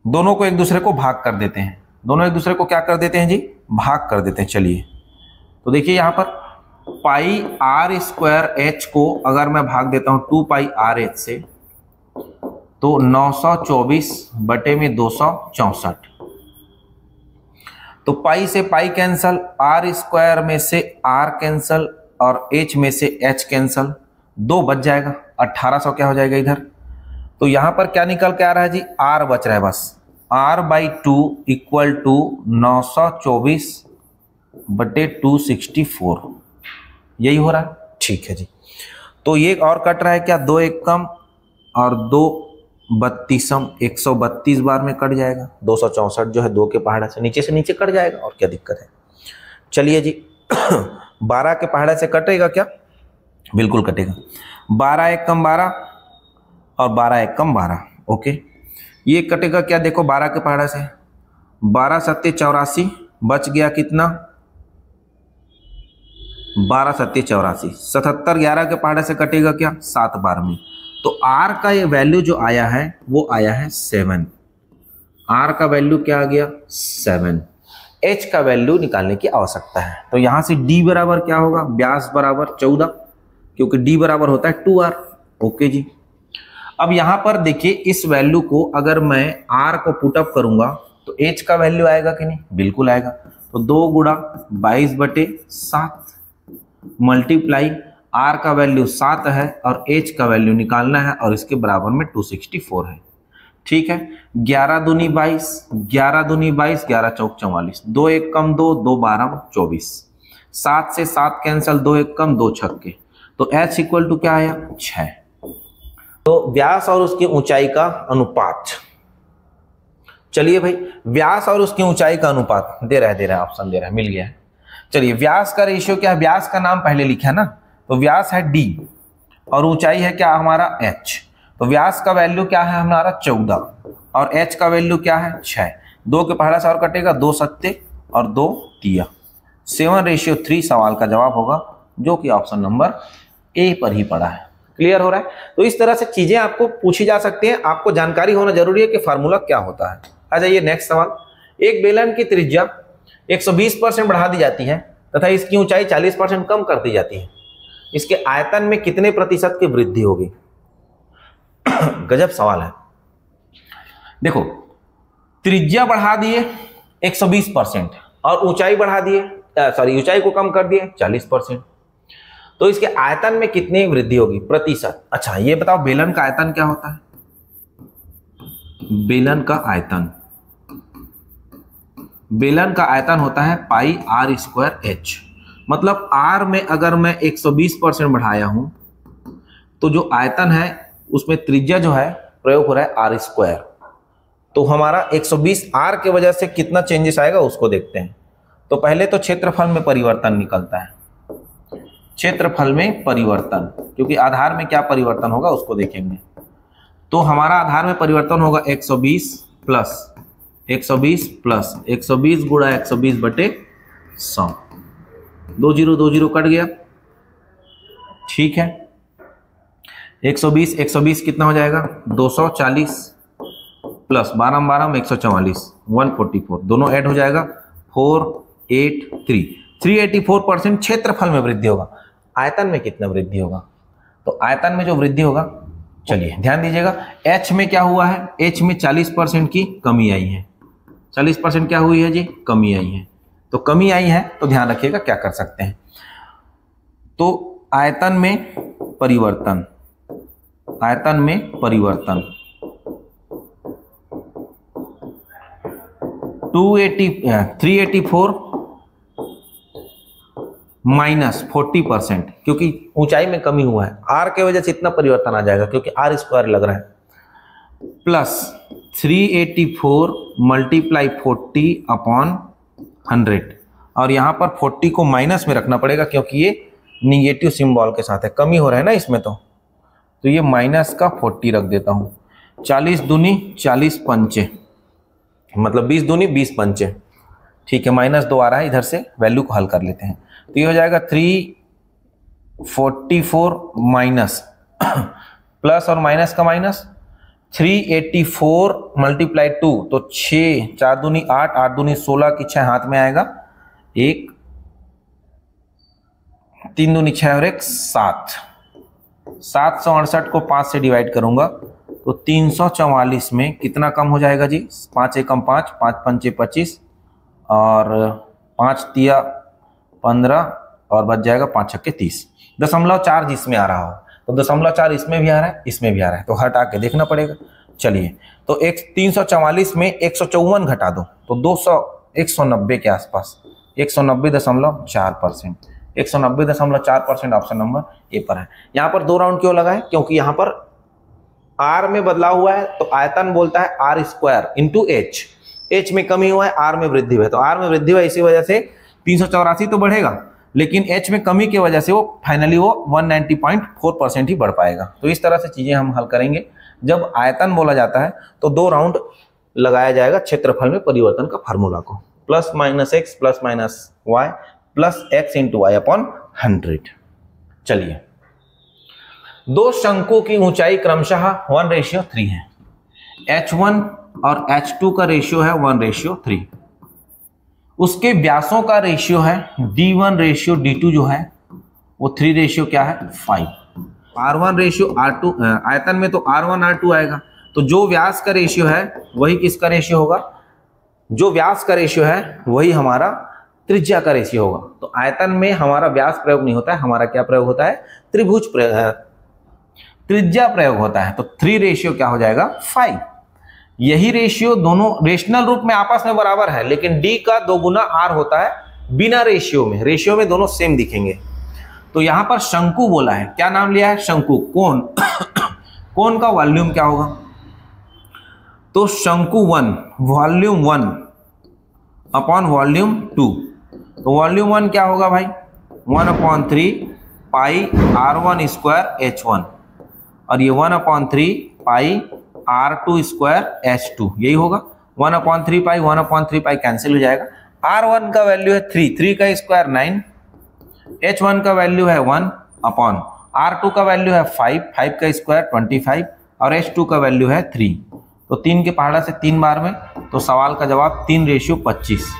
दोनों को एक दूसरे को भाग कर देते हैं, दोनों एक दूसरे को क्या कर देते हैं जी, भाग कर देते हैं। चलिए तो देखिए यहाँ पर पाई r स्क्वायर h को अगर मैं भाग देता हूँ 2 पाई RH से, तो 924 बटे में 264, तो पाई से पाई कैंसल, आर स्क्वायर में से आर कैंसल और एच में से एच कैंसल, 2 बच जाएगा, 1800 क्या हो जाएगा इधर। तो यहां पर क्या निकल के आ रहा है जी, आर बच रहा है बस, r/2 इक्वल टू 924/264, यही हो रहा है। ठीक है जी, तो ये और कट रहा है क्या, 2 एक कम और 2 32, 132 बार में कट जाएगा, 264 जो है 2 के पहाड़ा से नीचे कट जाएगा, और क्या दिक्कत है। चलिए जी 12 के पहाड़ा से कटेगा क्या, बिल्कुल कटेगा, 12 एक कम 12 और 12 एक कम 12, ओके। ये कटेगा क्या, देखो 12 के पहाड़ा से, 12 सत्ते 84, बच गया कितना, 12 सत्ते 84, 77 11 के पहाड़े से कटेगा क्या, 7 बार में। तो R का ये वैल्यू जो आया है वो आया है 7, R का वैल्यू क्या आ गया 7, H का वैल्यू निकालने की आवश्यकता है। तो यहां से D बराबर क्या होगा, व्यास बराबर 14, क्योंकि D बराबर होता है 2R, ओके जी। अब यहां पर देखिए इस वैल्यू को अगर मैं R को पुटअप करूंगा तो H का वैल्यू आएगा कि नहीं, बिल्कुल आएगा। तो 2 गुणा 22/7 मल्टीप्लाई R का वैल्यू 7 है और H का वैल्यू निकालना है और इसके बराबर में 264 है। ठीक है, 11 दूनी 22, 11 दूनी 22, 11 चौक 44, 2 एक कम 2, 2 12 24, 7 से 7 कैंसल, 2 एक कम 2 छक्के, तो H इक्वल टू क्या आया 6। तो व्यास और उसकी ऊंचाई का अनुपात, चलिए भाई व्यास और उसकी ऊंचाई का अनुपात दे रहा है ऑप्शन दे रहा है, मिल गया है। चलिए व्यास का रेशियो क्या है, व्यास का नाम पहले लिखा है ना, तो व्यास है D और ऊंचाई है क्या हमारा H। तो व्यास का वैल्यू क्या है हमारा 14 और H का वैल्यू क्या है 6, 2 के पहाड़ा से और कटेगा, 2 सत्ते और 2 तिया, 7:3 सवाल का जवाब होगा, जो कि ऑप्शन नंबर ए पर ही पड़ा है। क्लियर हो रहा है। तो इस तरह से चीजें आपको पूछी जा सकती हैं, आपको जानकारी होना जरूरी है कि फार्मूला क्या होता है। आ जाइए नेक्स्ट सवाल, एक बेलन की त्रिज्या 120% बढ़ा दी जाती है तथा इसकी ऊंचाई 40% कम कर दी जाती है, इसके आयतन में कितने प्रतिशत की वृद्धि होगी। गजब सवाल है। देखो त्रिज्या बढ़ा दिए 120% और ऊंचाई बढ़ा दिए, ऊंचाई को कम कर दिए 40%, तो इसके आयतन में कितनी वृद्धि होगी प्रतिशत। अच्छा ये बताओ बेलन का आयतन क्या होता है, बेलन का आयतन होता है पाई r² h, मतलब r में अगर मैं 120% बढ़ाया हूं तो जो आयतन है उसमें त्रिज्या जो है प्रयोग हो रहा है r², तो हमारा 120 r के वजह से कितना चेंजेस आएगा उसको देखते हैं। तो पहले तो क्षेत्रफल में परिवर्तन निकलता है, क्षेत्रफल में परिवर्तन, क्योंकि आधार में क्या परिवर्तन होगा उसको देखेंगे। तो हमारा आधार में परिवर्तन होगा 120 प्लस 120 गुणा 120/100, 2 0 कट गया। ठीक है, 120 कितना हो जाएगा 240 प्लस 12 में 144 144, दोनों ऐड हो जाएगा 483, 384% क्षेत्रफल में वृद्धि होगा। आयतन में कितना वृद्धि होगा, तो आयतन में जो वृद्धि होगा, चलिए ध्यान दीजिएगा, H में क्या हुआ है, H में 40% की कमी आई है, 40% क्या हुई है जी, कमी आई है। तो कमी आई है तो ध्यान रखिएगा क्या कर सकते हैं, तो आयतन में परिवर्तन, 384 माइनस 40%, क्योंकि ऊंचाई में कमी हुआ है, r के वजह से इतना परिवर्तन आ जाएगा क्योंकि r² लग रहा है, प्लस 384 मल्टीप्लाई 40/100, और यहां पर 40 को माइनस में रखना पड़ेगा क्योंकि ये निगेटिव सिंबल के साथ है, कमी हो रहा है ना इसमें, तो ये माइनस का 40 रख देता हूं। 40 दूनी 40 पंचे, मतलब 20 दूनी 20 पंचे, ठीक है, -2 आ रहा है, इधर से वैल्यू को हल कर लेते हैं। तो ये हो जाएगा 344 माइनस प्लस और माइनस का माइनस 384 मल्टीप्लाई 2, तो 6 4 दूनी 8 8 दूनी 16 की 6 हाथ में आएगा, 1 3 दूनी 6 और 1 7, 768 को 5 से डिवाइड करूंगा तो 344 में कितना कम हो जाएगा जी, 5 एकम 5, 5 पंचे 25 और 5 तिया 15 और बच जाएगा 5 छक्के 30। 0.4 जिसमें आ रहा हो तो 0.4 इसमें भी आ रहा है, इसमें भी आ रहा है, तो हटा के देखना पड़ेगा। चलिए, तो 354 में 154 घटा दो तो 190 के आसपास, 190.4%, 190.4% ऑप्शन नंबर ए पर है। यहाँ पर 2 राउंड क्यों लगा है? क्योंकि यहाँ पर आर में बदलाव हुआ है तो आयतन बोलता है r square into h, h में कमी हुआ है, आर में वृद्धि हुआ है, तो आर में वृद्धि हुआ इसी वजह से 384 तो बढ़ेगा, लेकिन एच में कमी की वजह से वो फाइनली वो 190.4% ही बढ़ पाएगा। तो इस तरह से चीजें हम हल करेंगे। जब आयतन बोला जाता है तो 2 राउंड लगाया जाएगा क्षेत्रफल में परिवर्तन का फार्मूला को, plus minus x plus minus y plus x into y upon 100। चलिए, 2 शंकु की ऊंचाई क्रमशः 1:3 है, H1 और H2 का रेशियो है 1:3, उसके व्यासों का रेशियो है D1 रेशियो D2 जो है वो 3 रेशियो क्या है 5, R1 रेशियो R2, आयतन में तो R1 R2 आएगा, तो जो व्यास का रेशियो है वही किसका रेशियो होगा, जो व्यास का रेशियो है वही हमारा त्रिज्या का रेशियो होगा। तो आयतन में हमारा व्यास प्रयोग नहीं होता है, हमारा क्या प्रयोग होता है, त्रिभुज प्रयोग, त्रिज्या प्रयोग होता है। तो 3 रेशियो क्या हो जाएगा 5। यही रेशियो दोनों रेशनल रूप में आपस में बराबर है, लेकिन D का 2 गुना R होता है बिना रेशियो में, रेशियो में दोनों सेम दिखेंगे। तो यहां पर शंकु बोला है, क्या नाम लिया है शंकु, कोण कोण का वॉल्यूम क्या होगा, तो शंकु 1 वॉल्यूम 1 अपॉन वॉल्यूम 2, तो वॉल्यूम 1 क्या होगा भाई 1/3 पाई R1 स्क्वायर H1 और ये 1/3 पाई R2 स्क्वायर H2, यही होगा 1/3 पाई 1/3 पाई कैंसिल हो जाएगा। R1 का वैल्यू है 3 का स्क्वायर 9, H1 का वैल्यू है 1 अपॉन R2 का वैल्यू है 5 का स्क्वायर 25 और H2 का वैल्यू है 3, तो 3 के पहाड़ा से 3 बार में, तो सवाल का जवाब 3:25,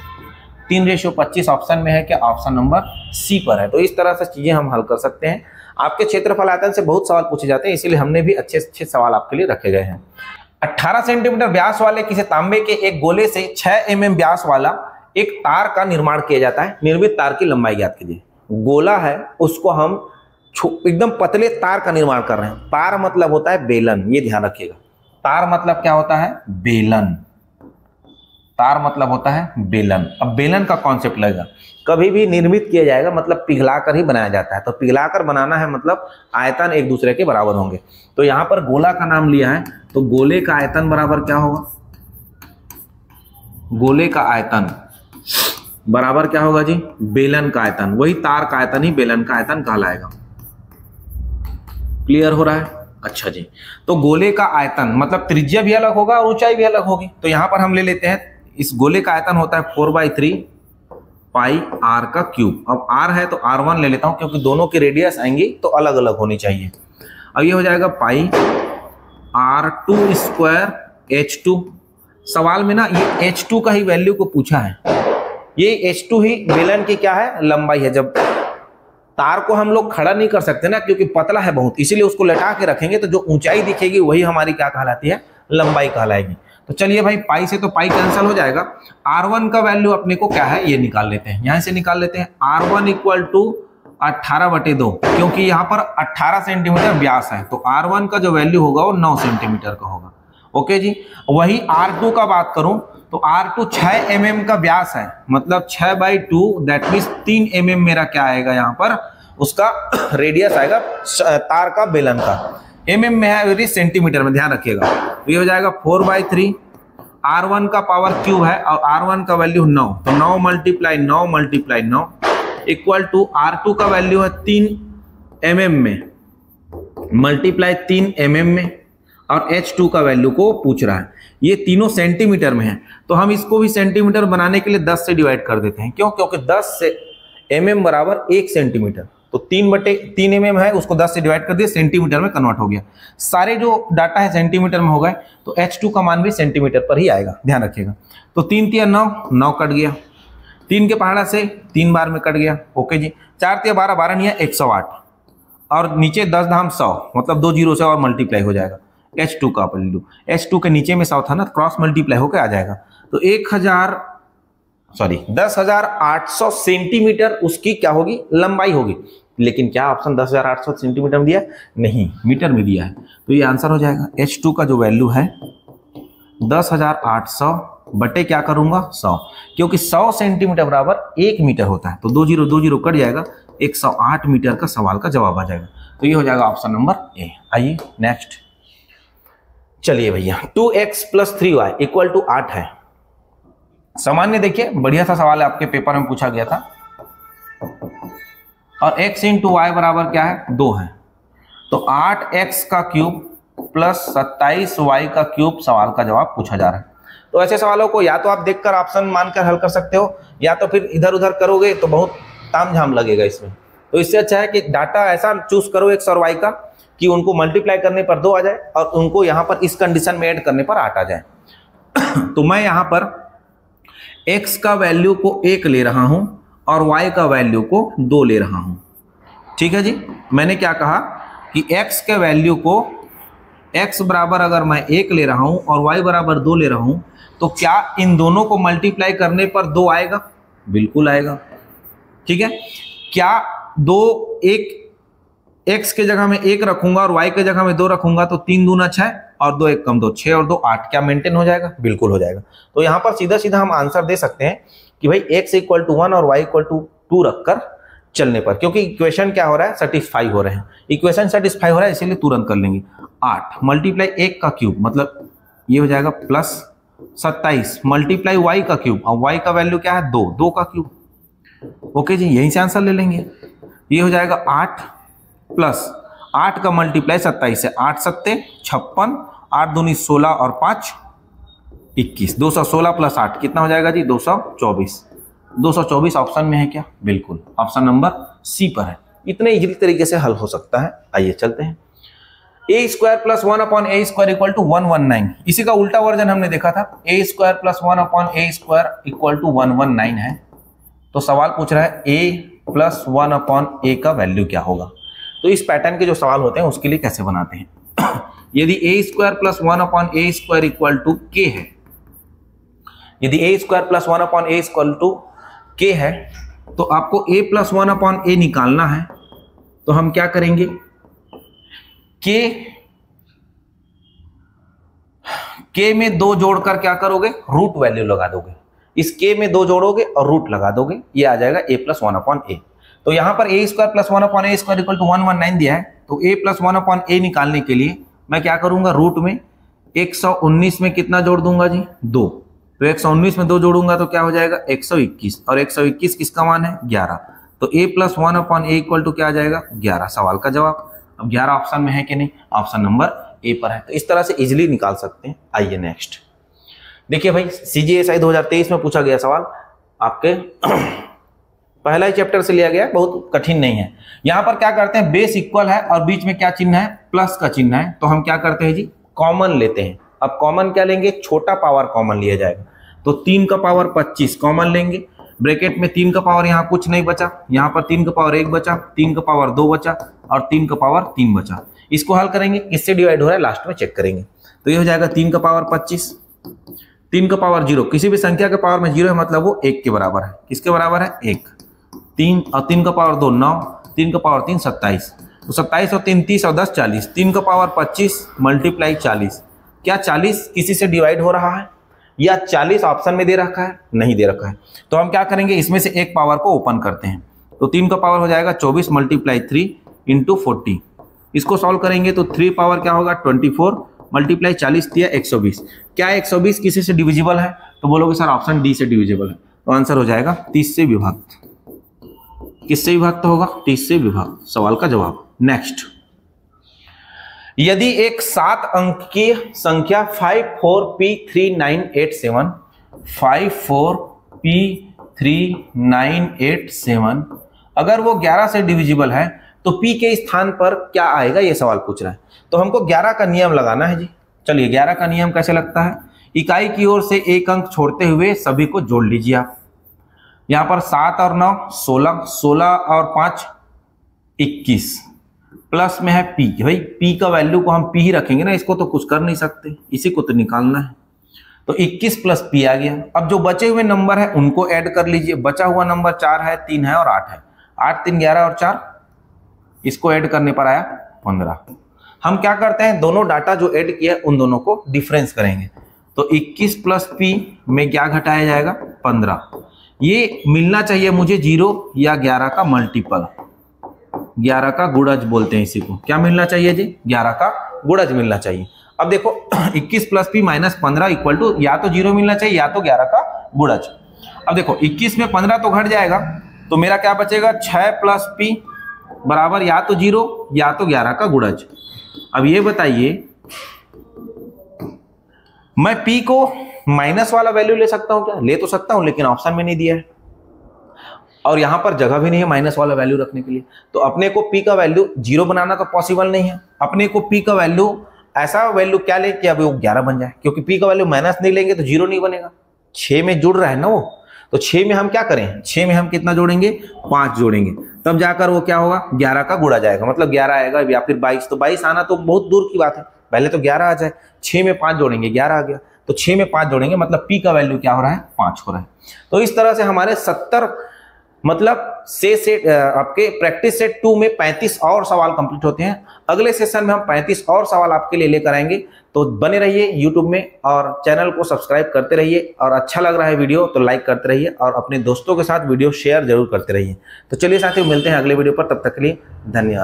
3:25 ऑप्शन में है क्या, ऑप्शन नंबर सी पर है। तो इस तरह से चीजें हम हल कर सकते हैं। आपके क्षेत्रफल आयतन से बहुत सवाल पूछे जाते हैं, इसीलिए हमने भी अच्छे अच्छे सवाल आपके लिए रखे गए हैं। 18 सेंटीमीटर व्यास वाले किसी तांबे के एक गोले से 6 mm व्यास वाला एक तार का निर्माण किया जाता है। निर्मित तार की लंबाई ज्ञात कीजिए। गोला है उसको हम एकदम पतले तार का निर्माण कर रहे हैं। तार मतलब होता है बेलन, ये ध्यान रखिएगा। तार मतलब क्या होता है, बेलन। तार मतलब होता है बेलन। अब बेलन का कॉन्सेप्ट लगेगा, कभी भी निर्मित किया जाएगा मतलब पिघलाकर ही बनाया जाता है, तो पिघलाकर बनाना है मतलब आयतन एक दूसरे के बराबर होंगे। तो यहां पर गोला का नाम लिया है, तो गोले का आयतन बराबर क्या होगा, गोले का आयतन बराबर क्या होगा जी, बेलन का आयतन। वही तार का आयतन ही बेलन का आयतन कहलाएगा। क्लियर हो रहा है? अच्छा जी, तो गोले का आयतन मतलब त्रिज्या भी अलग होगा और ऊंचाई भी अलग होगी। तो यहां पर हम ले लेते हैं, इस गोले का आयतन होता है 4/3 पाई r का क्यूब। अब r है तो r1 ले लेता हूं, क्योंकि दोनों की रेडियस आएंगी तो अलग अलग होनी चाहिए। अब ये हो जाएगा पाई r2 स्क्वायर h2। सवाल में ना ये h2 का ही वैल्यू को पूछा है। ये h2 ही बेलन की क्या है, लंबाई है। जब तार को हम लोग खड़ा नहीं कर सकते ना, क्योंकि पतला है बहुत, इसीलिए उसको लटा के रखेंगे, तो जो ऊंचाई दिखेगी वही हमारी क्या कहलाती है, लंबाई कहलाएगी। तो चलिए भाई, पाई से तो पाई कैंसिल हो जाएगा। R1 का वैल्यू अपने को क्या है ये निकाल लेते हैं, यहां से निकाल लेते हैं। R1 इक्वल टू 18/2, क्योंकि यहाँ पर 18 सेंटीमीटर व्यास है, तो R1 का जो वैल्यू होगा वो 9 सेंटीमीटर का होगा। ओके जी। वही R2 का बात करूं तो R2 6 mm का व्यास है, मतलब 6/2 दैट मीन्स 3 mm मेरा क्या आएगा यहाँ पर, उसका रेडियस आएगा तार का बेलन का। mm में है यदि सेंटीमीटर में, ध्यान रखिएगा। ये हो जाएगा 4/3। R1 का पावर क्यूब है और R1 का वैल्यू 9, तो 9 × 9 इक्वल टू R2 का वैल्यू है 3 mm में मल्टीप्लाई 3 mm में, और H2 का वैल्यू को पूछ रहा है। ये तीनों सेंटीमीटर में है, तो हम इसको भी सेंटीमीटर बनाने के लिए 10 से डिवाइड कर देते हैं। क्यों? क्योंकि 10 से mm बराबर 1 सेंटीमीटर, तो 3/3 mm है, उसको 10 से डिवाइड कर दिया, सेंटीमीटर में कन्वर्ट हो गया। सारे जो डाटा है सेंटीमीटर में हो गए, तो H2 का मान भी सेंटीमीटर पर ही आएगा, ध्यान रखिएगा। तो 3 × 9 9 कट गया, 3 के पहाड़ा से 3 बार में कट गया। ओके जी। 4 × 12 12 नहीं है, 108, और नीचे 10 धाम 100, मतलब 2 जीरो से और मल्टीप्लाई हो जाएगा। H2 का वैल्यू, H2 के नीचे में 100 था ना, क्रॉस मल्टीप्लाई होकर आ जाएगा। तो 1000 सॉरी 10,800 सेंटीमीटर उसकी क्या होगी, लंबाई होगी। लेकिन क्या ऑप्शन 10,800 सेंटीमीटर में दिया है? नहीं, मीटर में दिया है। तो ये आंसर हो जाएगा H2 का जो वैल्यू है 10,800 बटे क्या करूंगा 100, क्योंकि 100 सेंटीमीटर बराबर 1 मीटर होता है। तो 2 0 कट जाएगा, 108 मीटर का सवाल का जवाब आ जाएगा। तो ये हो जाएगा ऑप्शन नंबर ए। आइए नेक्स्ट, चलिए भैया 2x + 3y = 8 है। सामान्य देखिए, बढ़िया सा सवाल है, आपके पेपर में पूछा गया था। और x × y बराबर क्या है, 2 है। तो 8x का क्यूब प्लस 27y का क्यूब सवाल का जवाब पूछा जा रहा है। तो ऐसे सवालों को या तो आप देखकर ऑप्शन मानकर हल कर सकते हो, या तो फिर इधर उधर करोगे तो बहुत तामझाम लगेगा इसमें। तो इससे अच्छा है कि डाटा ऐसा चूज करो x और y का कि उनको मल्टीप्लाई करने पर 2 आ जाए और उनको यहां पर इस कंडीशन में ऐड करने पर 8 आ जाए। तो मैं यहां पर x का वैल्यू को 1 ले रहा हूं और y का वैल्यू को 2 ले रहा हूं। ठीक है जी, मैंने क्या कहा कि x के वैल्यू को x बराबर अगर मैं 1 ले रहा हूं और y बराबर 2 ले रहा हूं, तो क्या इन दोनों को मल्टीप्लाई करने पर 2 आएगा? बिल्कुल आएगा। ठीक है, क्या 2 1 x के जगह में 1 रखूंगा और y के जगह में 2 रखूंगा तो 3 दूना 6 और 2 1 कम 2, 6 और 2 8, क्या मेंटेन हो जाएगा? बिल्कुल हो जाएगा। तो यहां पर सीधा सीधा हम आंसर दे सकते हैं कि भाई x = 1 और y = 2 रखकर चलने पर, क्योंकि इक्वेशन क्या हो रहा है, सेटिस्फाई हो रहे हैं। इक्वेशन सेटिस्फाई हो रहा है, इसीलिए तुरंत कर लेंगे। 8 मल्टीप्लाई 1 का क्यूब मतलब ये हो जाएगा प्लस 27 मल्टीप्लाई y का क्यूब, और y का वैल्यू क्या है 2, 2 का क्यूब। ओके जी, यहीं से आंसर ले लेंगे। ये हो जाएगा 8 प्लस 8 का मल्टीप्लाई 27 से, 8 7 56, 8 दूनी 16 और 5 21, 216 प्लस 8 कितना हो जाएगा जी 224। 224 ऑप्शन में है क्या? बिल्कुल, ऑप्शन नंबर सी पर है। इतने इजीली तरीके से हल हो सकता है। आइए चलते हैं। a² + 1/a² = 119। इसी का उल्टा वर्जन हमने देखा था, a² + 1/a² = 119 है। तो सवाल पूछ रहा है a + 1/a का वैल्यू क्या होगा। तो इस पैटर्न के जो सवाल होते हैं उसके लिए कैसे बनाते हैं। यदि a² + 1/a² = k है, यदि a² + 1/a = k है, तो आपको a + 1/a निकालना है। तो हम क्या करेंगे, k में 2 जोड़कर क्या करोगे, रूट वैल्यू लगा दोगे। इस k में 2 जोड़ोगे और रूट लगा दोगे, ये आ जाएगा a + 1/a। तो यहां पर a² + 1/a² = 119 दिया है। तो a + 1/a निकालने के लिए मैं क्या करूंगा, रूट में 119 में कितना जोड़ दूंगा जी 2। तो 119 में 2 जोड़ूंगा तो क्या हो जाएगा 121, और 121 किसका मान है 11। तो a + 1/a = क्या आ जाएगा 11, सवाल का जवाब। अब 11 ऑप्शन में है कि नहीं, ऑप्शन नंबर ए पर है। तो इस तरह से इजीली निकाल सकते हैं। आइए नेक्स्ट देखिए भाई, CGSI 2023 में पूछा गया सवाल आपके पहला ही चैप्टर से लिया गया, बहुत कठिन नहीं है। यहां पर क्या करते हैं, बेस इक्वल है और बीच में क्या चिन्ह है, प्लस का चिन्ह है। तो हम क्या करते हैं जी, कॉमन लेते हैं। अब कॉमन क्या लेंगे, छोटा पावर कॉमन लिया जाएगा। तो 3 का पावर 25 कॉमन लेंगे, ब्रैकेट में 3 का पावर यहाँ कुछ नहीं बचा, यहाँ पर 3 का पावर 1 बचा, 3 का पावर 2 बचा और 3 का पावर 3 बचा। इसको हल करेंगे, किससे डिवाइड हो रहा है लास्ट में चेक करेंगे। तो ये हो जाएगा 3 का पावर 25, 3 का पावर 0, किसी भी संख्या के पावर में 0 है मतलब वो 1 के बराबर है। किसके बराबर है 1। 3 और 3 का पावर 2 9, 3 का पावर 3 27। तो 27 और 3 30 और 10 40, 3 का पावर 25 मल्टीप्लाई 40। क्या 40 किसी से डिवाइड हो रहा है या 40 ऑप्शन में दे रखा है? नहीं दे रखा है। तो हम क्या करेंगे, इसमें से एक पावर को ओपन करते हैं। तो 3 का पावर हो जाएगा 24 मल्टीप्लाई 3 इंटू 40। इसको सॉल्व करेंगे तो 3 पावर क्या होगा 24 मल्टीप्लाई 40 दिया 120। क्या 120 किसी से डिविजिबल है? तो बोलोगे सर ऑप्शन डी से डिविजिबल है। तो आंसर हो जाएगा 30 से विभक्त। किससे विभक्त होगा? 30 से विभक्त, सवाल का जवाब। नेक्स्ट, यदि एक 7 अंक की संख्या 54P3987 54P3987 अगर वो 11 से डिविजिबल है तो P के स्थान पर क्या आएगा, ये सवाल पूछ रहा है। तो हमको 11 का नियम लगाना है जी। चलिए 11 का नियम कैसे लगता है, इकाई की ओर से एक अंक छोड़ते हुए सभी को जोड़ लीजिए आप। यहां पर 7 और 9 16, 16 और 5 21, प्लस में है P। भाई P का वैल्यू को हम P ही रखेंगे ना, इसको तो कुछ कर नहीं सकते, इसी को तो निकालना है। तो 21 प्लस पी आ गया। अब जो बचे हुए नंबर है उनको ऐड कर लीजिए। बचा हुआ नंबर 4 है, 3 है और 8 है। 8 3 11 और 4, इसको ऐड करने पर आया 15। हम क्या करते हैं, दोनों डाटा जो ऐड किया उन दोनों को डिफरेंस करेंगे। तो 21 प्लस पी में क्या घटाया जाएगा, 15। ये मिलना चाहिए मुझे 0 या 11 का मल्टीपल, 11 का गुणज बोलते हैं इसी को। क्या मिलना चाहिए जी, 11 का गुणज मिलना चाहिए। अब देखो 21 plus p minus 15 equal to या तो 0 मिलना चाहिए या तो 11 का गुणज। अब देखो 21 में 15 तो घट जाएगा, तो मेरा क्या बचेगा, 6 प्लस पी बराबर या तो 0 या तो 11 का गुणज। अब ये बताइए, मैं p को माइनस वाला वैल्यू ले सकता हूं क्या, ले तो सकता हूं, लेकिन ऑप्शन में नहीं दिया है और यहां पर जगह भी नहीं है माइनस वाला वैल्यू रखने के लिए। तो अपने को p का वैल्यू 0 बनाना तो पॉसिबल नहीं है। अपने को p का वैल्यू ऐसा वैल्यू क्या ले कि अब वो 11 बन जाए, क्योंकि p का वैल्यू माइनस नहीं लेंगे तो 0 नहीं बनेगा। 6 में जुड़ रहा है ना वो, तो 6 में हम क्या करें, 6 में हम कितना जोड़ेंगे, 5 जोड़ेंगे, तब जाकर वो क्या होगा, 11 का गुणा जाएगा, मतलब 11 आएगा या फिर 22। तो 22 आना तो बहुत दूर की बात है, पहले तो 11 आ जाए। 6 में 5 जोड़ेंगे, 11 आ गया, तो 6 में 5 जोड़ेंगे, मतलब p का वैल्यू क्या हो रहा है, 5 हो रहा है। तो इस तरह से हमारे 70 मतलब सेट आपके प्रैक्टिस सेट 2 में 35 और सवाल कंप्लीट होते हैं। अगले सेशन में हम 35 और सवाल आपके लिए लेकर आएंगे। तो बने रहिए यूट्यूब में और चैनल को सब्सक्राइब करते रहिए, और अच्छा लग रहा है वीडियो तो लाइक करते रहिए और अपने दोस्तों के साथ वीडियो शेयर जरूर करते रहिए। तो चलिए साथियों, मिलते हैं अगले वीडियो पर, तब तक के लिए धन्यवाद।